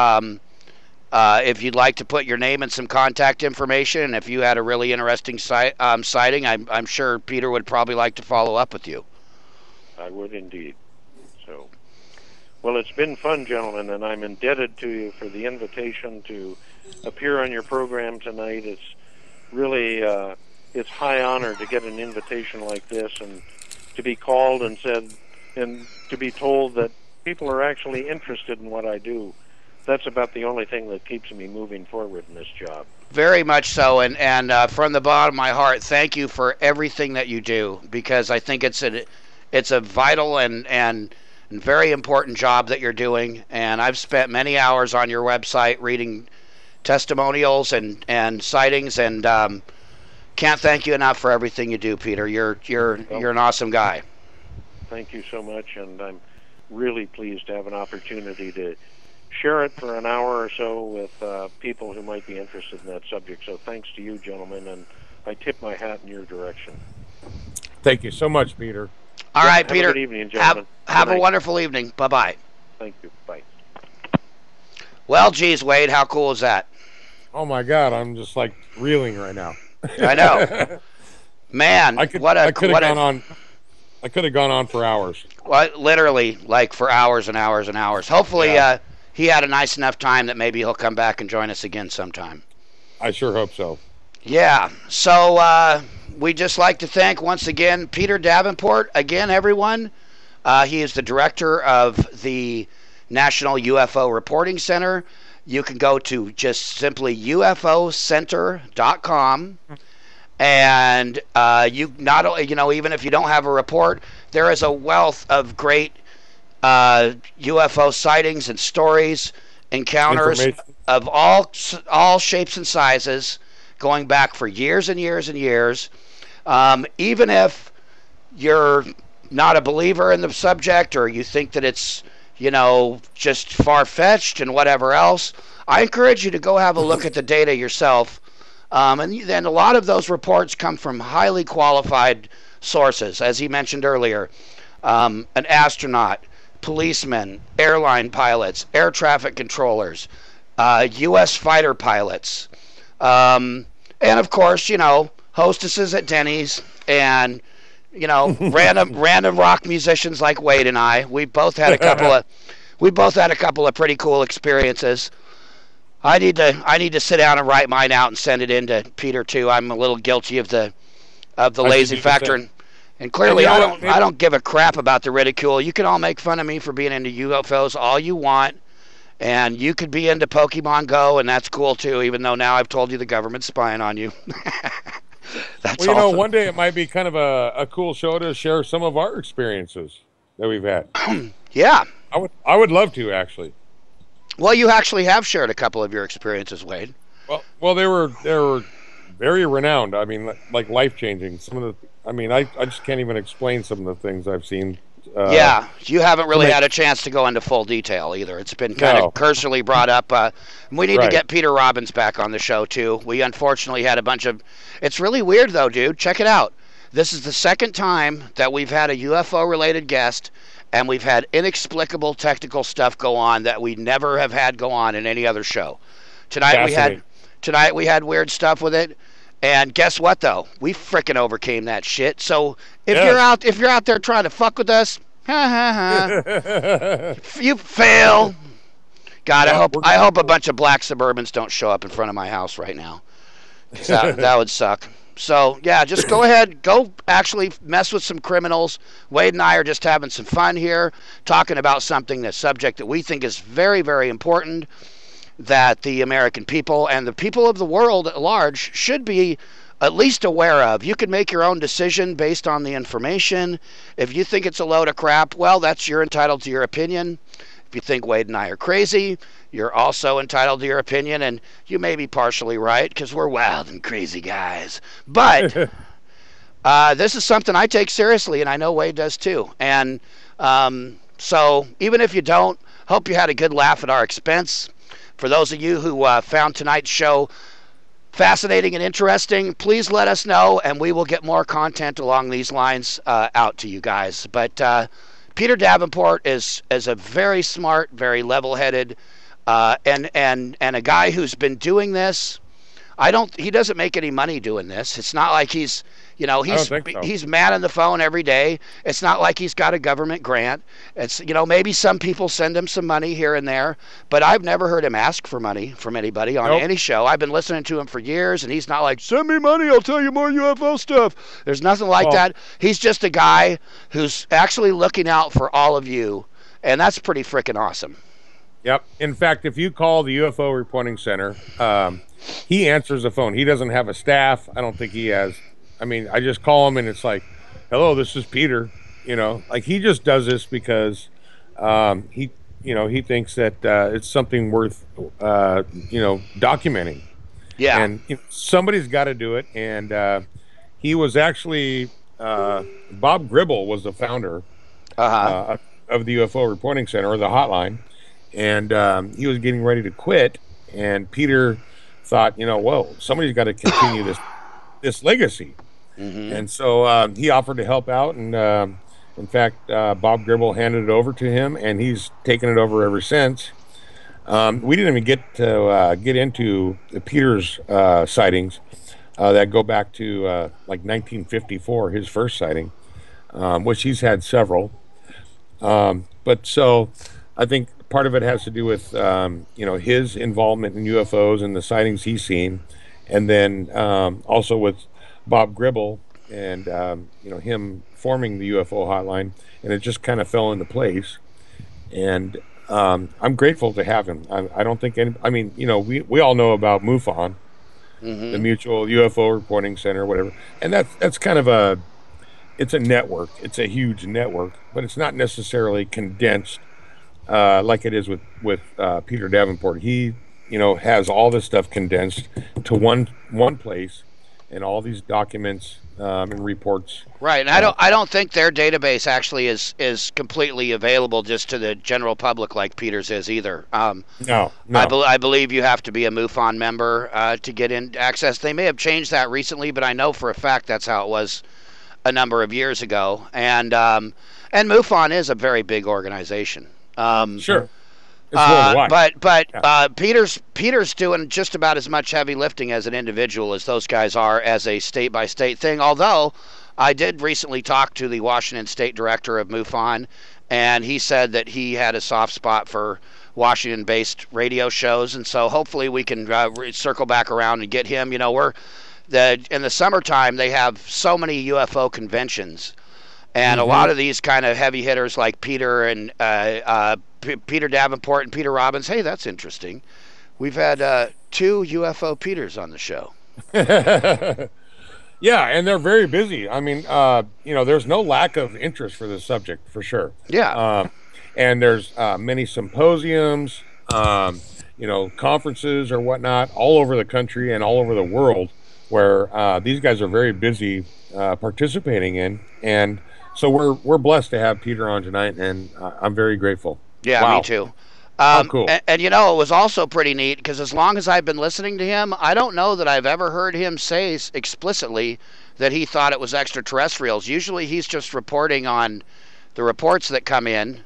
you'd like to put your name and some contact information, and if you had a really interesting sighting, I'm sure Peter would probably like to follow up with you. I would indeed. So, well, it's been fun, gentlemen, and I'm indebted to you for the invitation to appear on your program tonight. It's really it's high honor to get an invitation like this and to be called and said, and to be told that people are actually interested in what I do. That's about the only thing that keeps me moving forward in this job. Very much so, and from the bottom of my heart, thank you for everything that you do, because I think it's a vital and very important job that you're doing. And I've spent many hours on your website reading testimonials and sightings, and can't thank you enough for everything you do, Peter. You're an awesome guy. Thank you so much, and I'm really pleased to have an opportunity to share it for an hour or so with people who might be interested in that subject. So thanks to you, gentlemen, and I tip my hat in your direction. Thank you so much, Peter. All right, have Peter. A good evening, gentlemen. Have a wonderful evening. Bye-bye. Thank you. Bye. Well, geez, Wade, how cool is that? Oh my God, I'm just like reeling right now. I know. Man, I could have gone on for hours. Well, literally, like for hours and hours and hours. Hopefully, Yeah. He had a nice enough time that maybe he'll come back and join us again sometime. I sure hope so. Yeah. So we'd just like to thank once again Peter Davenport. Again, everyone. He is the director of the National UFO Reporting Center. You can go to just simply UFOcenter.com. And you not only, even if you don't have a report, there is a wealth of great UFO sightings and stories, encounters of all shapes and sizes, going back for years and years and years. Even if you're not a believer in the subject, or you think that it's just far-fetched and whatever else, I encourage you to go have a look at the data yourself. And then a lot of those reports come from highly qualified sources, as he mentioned earlier. An astronaut, policemen, airline pilots, air traffic controllers, U.S. fighter pilots, and of course, hostesses at Denny's, and random rock musicians like Wade and I. We both had a couple of pretty cool experiences. I need to sit down and write mine out and send it in to Peter too. I'm a little guilty of the lazy factor, and clearly I don't give a crap about the ridicule. You can all make fun of me for being into UFOs all you want, and you could be into Pokemon Go, and that's cool too. Even though now I've told you the government's spying on you. That's well, one day it might be kind of a cool show to share some of our experiences that we've had. Yeah, I would love to, actually. Well, you actually have shared a couple of your experiences, Wade. Well, they were very renowned. I mean, like life-changing. I just can't even explain some of the things I've seen. Yeah, you haven't really had a chance to go into full detail either. It's been kind of cursorily brought up. We need to get Peter Robbins back on the show too. We unfortunately had a bunch of. It's really weird though, dude. Check it out. This is the second time that we've had a UFO-related guest, and we've had inexplicable technical stuff go on that we never have had go on in any other show. Tonight we had weird stuff with it, and guess what though? We frickin' overcame that shit. So if you're out there trying to fuck with us, you fail. God, I hope a bunch of black Suburbans don't show up in front of my house right now. That would suck. So, yeah, just go ahead. Go actually mess with some criminals. Wade and I are just having some fun here, talking about the subject that we think is very, very important, that the American people and the people of the world at large should be at least aware of. You can make your own decision based on the information. If you think it's a load of crap, well, you're entitled to your opinion. If you think Wade and I are crazy, you're also entitled to your opinion, and you may be partially right because we're wild and crazy guys. But this is something I take seriously, and I know Wade does too. And so even if you don't, hope you had a good laugh at our expense. For those of you who found tonight's show fascinating and interesting, please let us know, and we will get more content along these lines out to you guys. But Peter Davenport is a very smart, very level-headed, and a guy who's been doing this. He doesn't make any money doing this. It's not like he's You know, I don't think so. he's manning the phone every day. It's not like he's got a government grant. It's, you know, maybe some people send him some money here and there, but I've never heard him ask for money from anybody on Nope. any show. I've been listening to him for years, and he's not like, send me money, I'll tell you more UFO stuff. There's nothing like that. He's just a guy who's actually looking out for all of you, and that's pretty freaking awesome. Yep. In fact, if you call the UFO Reporting Center, he answers the phone. He doesn't have a staff. I don't think he has. I mean, I just call him and it's like, hello, this is Peter. You know, like he just does this because he thinks that it's something worth, documenting. Yeah. And somebody's got to do it. And he was actually, Bob Gribble was the founder of the UFO Reporting Center, or the hotline. And he was getting ready to quit. And Peter thought, well, somebody's got to continue this legacy. Mm-hmm. And so he offered to help out, and in fact, Bob Gribble handed it over to him, and he's taken it over ever since. We didn't even get to get into Peter's sightings that go back to like 1954, his first sighting, which he's had several. But so I think part of it has to do with his involvement in UFOs and the sightings he's seen, and then also with Bob Gribble and him forming the UFO hotline, and it just kind of fell into place. And I'm grateful to have him. I don't think we all know about MUFON, the Mutual UFO Reporting Center, whatever, and that's kind of it's a network. It's a huge network, but it's not necessarily condensed like it is with Peter Davenport. He has all this stuff condensed to one place, and all these documents and reports. Right, and I don't think their database actually is completely available just to the general public like Peter's is either. No. I believe you have to be a MUFON member to get in access. They may have changed that recently, but I know for a fact that's how it was a number of years ago. And MUFON is a very big organization. Sure. It's worldwide. But Peter's doing just about as much heavy lifting as an individual as those guys are as a state-by-state thing, although I did recently talk to the Washington State Director of MUFON, and he said that he had a soft spot for Washington-based radio shows, and so hopefully we can circle back around and get him. In the summertime they have so many UFO conventions, and a lot of these kind of heavy hitters like Peter and Peter Davenport and Peter Robbins. Hey, that's interesting. We've had 2 UFO Peters on the show. Yeah, and they're very busy. I mean, there's no lack of interest for this subject, for sure. Yeah. And there's many symposiums, conferences or whatnot all over the country and all over the world where these guys are very busy participating in. And so we're blessed to have Peter on tonight, and I'm very grateful. Yeah, wow. Me too. Cool. And it was also pretty neat because as long as I've been listening to him, I don't know that I've ever heard him say explicitly that he thought it was extraterrestrials. Usually he's just reporting on the reports that come in.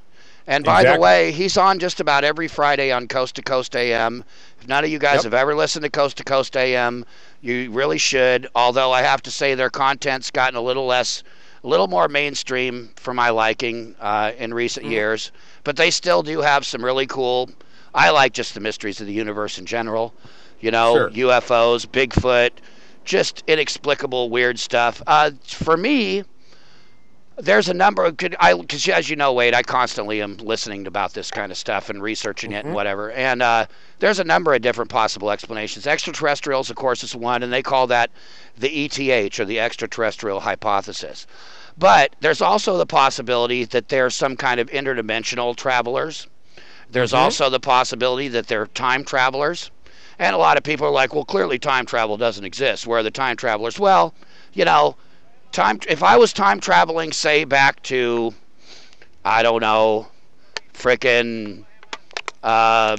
And by the way, he's on just about every Friday on Coast to Coast AM. If none of you guys have ever listened to Coast to Coast AM, you really should. Although I have to say their content's gotten a little more mainstream for my liking in recent years. But they still do have some really cool. I like just the mysteries of the universe in general. Sure. UFOs, Bigfoot, just inexplicable weird stuff. For me, there's a number of because as you know, Wade, I constantly am listening about this kind of stuff and researching it and whatever. And there's a number of different possible explanations. Extraterrestrials, of course, is one, and they call that the ETH, or the extraterrestrial hypothesis. But there's also the possibility that they're some kind of interdimensional travelers. There's also the possibility that they're time travelers. And a lot of people are like, well, clearly time travel doesn't exist. Where are the time travelers? Well, if I was time traveling, say, back to, I don't know, frickin', the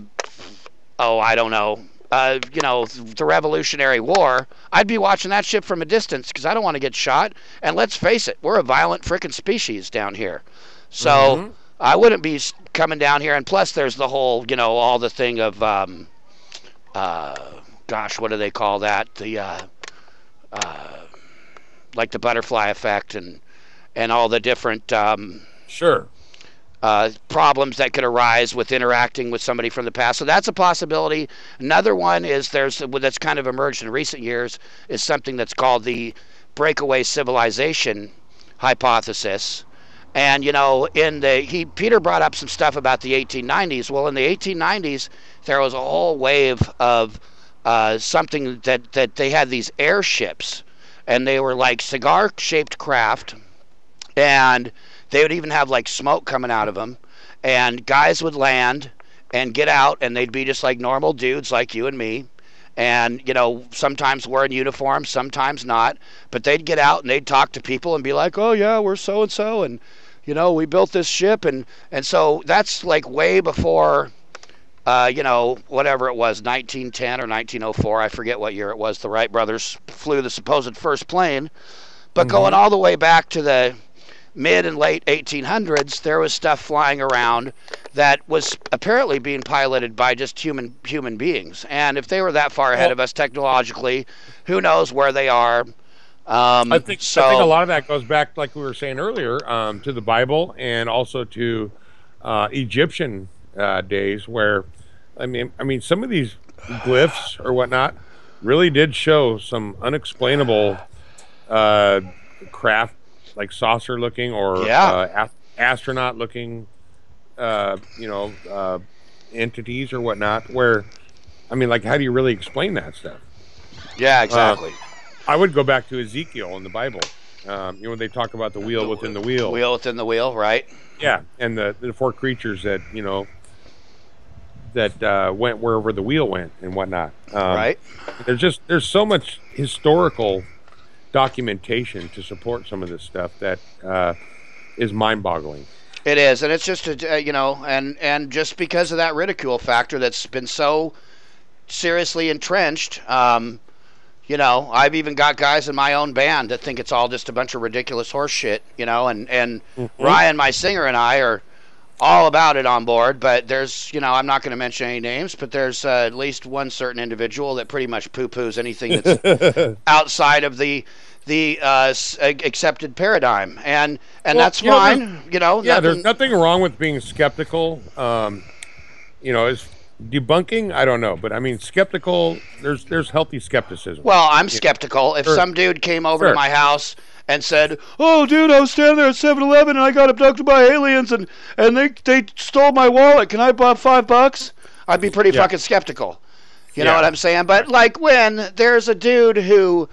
Revolutionary War, I'd be watching that shit from a distance because I don't want to get shot. And let's face it, we're a violent frickin' species down here. So I wouldn't be coming down here. And plus there's the whole, all the thing of, what do they call that? like the butterfly effect and all the different Sure. problems that could arise with interacting with somebody from the past. So that's a possibility. Another one is that's kind of emerged in recent years is something that's called the breakaway civilization hypothesis. And Peter brought up some stuff about the 1890s. Well, in the 1890s, there was a whole wave of something that they had these airships, and they were like cigar-shaped craft, and they would even have like smoke coming out of them, and guys would land and get out, and they'd be just like normal dudes like you and me, and sometimes wearing uniforms, sometimes not, but they'd get out and they'd talk to people and be like, oh yeah, we're so and so, and we built this ship, and so that's like way before whatever it was, 1910 or 1904, I forget what year it was, the Wright brothers flew the supposed first plane. But going all the way back to the mid and late 1800s, there was stuff flying around that was apparently being piloted by just human beings. And if they were that far ahead of us technologically, who knows where they are. I think a lot of that goes back, like we were saying earlier, to the Bible and also to Egyptian days, where I mean some of these glyphs or whatnot really did show some unexplainable craft, like saucer looking or astronaut looking entities or whatnot, where like, how do you really explain that stuff? Yeah, exactly. I would go back to Ezekiel in the Bible. They talk about the wheel within the wheel. Wheel within the wheel, right? Yeah, and the four creatures that went wherever the wheel went and whatnot. Right. There's so much historical documentation to support some of this stuff that is mind-boggling. It is, and it's just and just because of that ridicule factor that's been so seriously entrenched. I've even got guys in my own band that think it's all just a bunch of ridiculous horse shit, and Ryan, my singer, and I are all about it on board, but there's, I'm not going to mention any names, but there's at least one certain individual that pretty much poo-poos anything that's outside of the accepted paradigm, and that's fine, there's nothing wrong with being skeptical. Is debunking, I don't know, but skeptical, there's healthy skepticism. Well, I'm skeptical. If some dude came over to my house and said, oh dude, I was standing there at 7-Eleven and I got abducted by aliens and they stole my wallet, can I buy $5? I'd be pretty fucking skeptical. You know what I'm saying? But like, when there's a dude who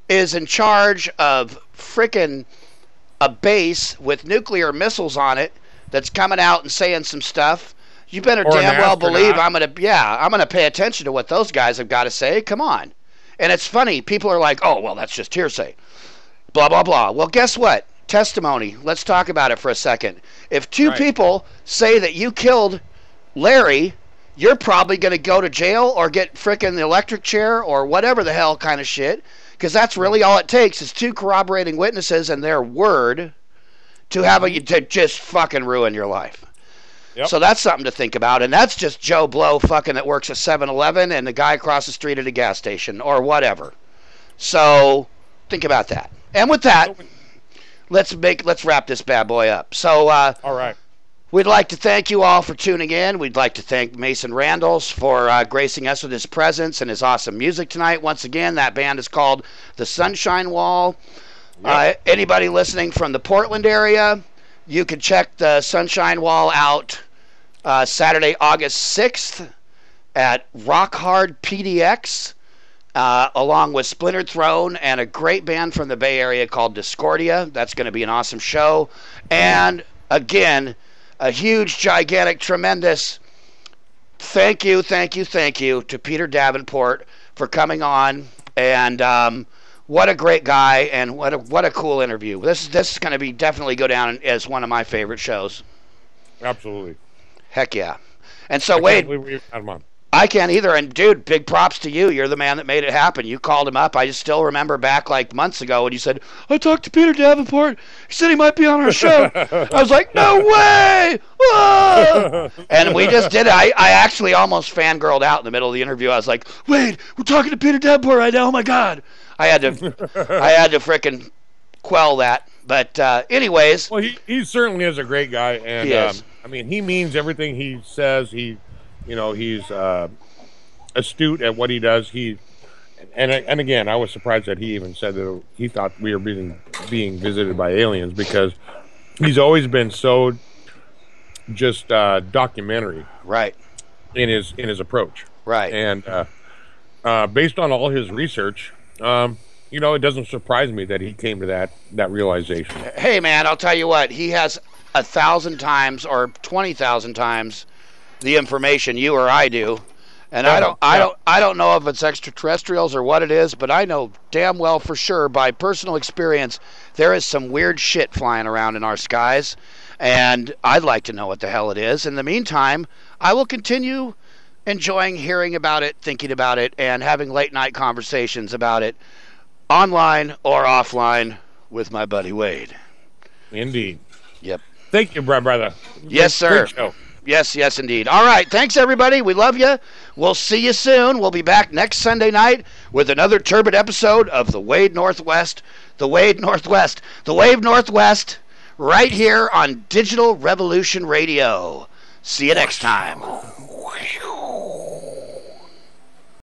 is in charge of frickin' a base with nuclear missiles on it that's coming out and saying some stuff, you better damn well believe I'm gonna pay attention to what those guys have got to say. Come on. And it's funny, people are like, oh well, that's just hearsay, blah blah blah. Well, guess what? Testimony. Let's talk about it for a second. If two people say that you killed Larry, you're probably gonna go to jail or get frickin' the electric chair or whatever the hell kind of shit, because that's really all it takes is two corroborating witnesses and their word to just fucking ruin your life. Yep. So that's something to think about, and that's just Joe Blow fucking that works at 7-Eleven and the guy across the street at a gas station or whatever. So think about that. And with that, let's wrap this bad boy up. So all right. We'd like to thank you all for tuning in. We'd like to thank Mason Randles for gracing us with his presence and his awesome music tonight. Once again, that band is called The Sunshine Wall. Yep. Anybody listening from the Portland area, you can check the Sunshine Wall out Saturday, August 6th at Rock Hard PDX, along with Splintered Throne and a great band from the Bay Area called Discordia. That's going to be an awesome show. And again, a huge, gigantic, tremendous thank you to Peter Davenport for coming on. And what a great guy, and what a cool interview. This is going to be definitely go down as one of my favorite shows. Absolutely. Heck yeah. And so Wade, I can't either. And dude, big props to you. You're the man that made it happen. You called him up. I just still remember back like months ago when you said, I talked to Peter Davenport. He said he might be on our show. I was like, no way! Whoa! And we just did it. I actually almost fangirled out in the middle of the interview. I was like, Wade, we're talking to Peter Davenport right now. Oh my God. I had to frickin' quell that. But anyways. Well, he certainly is a great guy, and I mean, he means everything he says. He's astute at what he does. And again, I was surprised that he even said that he thought we were being visited by aliens, because he's always been so just documentary, right, in his approach, right, and based on all his research, it doesn't surprise me that he came to that realization. Hey, man, I'll tell you what, he has 1,000 times or 20,000 times the information you or I do. And I don't know if it's extraterrestrials or what it is, but I know damn well for sure by personal experience there is some weird shit flying around in our skies, and I'd like to know what the hell it is. In the meantime, I will continue enjoying hearing about it, thinking about it, and having late night conversations about it, online or offline, with my buddy Wade. Indeed. Yep. Thank you, brother. Yes, sir. Great show. Yes, indeed. All right. Thanks, everybody. We love you. We'll see you soon. We'll be back next Sunday night with another turbid episode of The Wade Northwest. The Wade Northwest. The Wave Northwest, right here on Digital Revolution Radio. See you next time.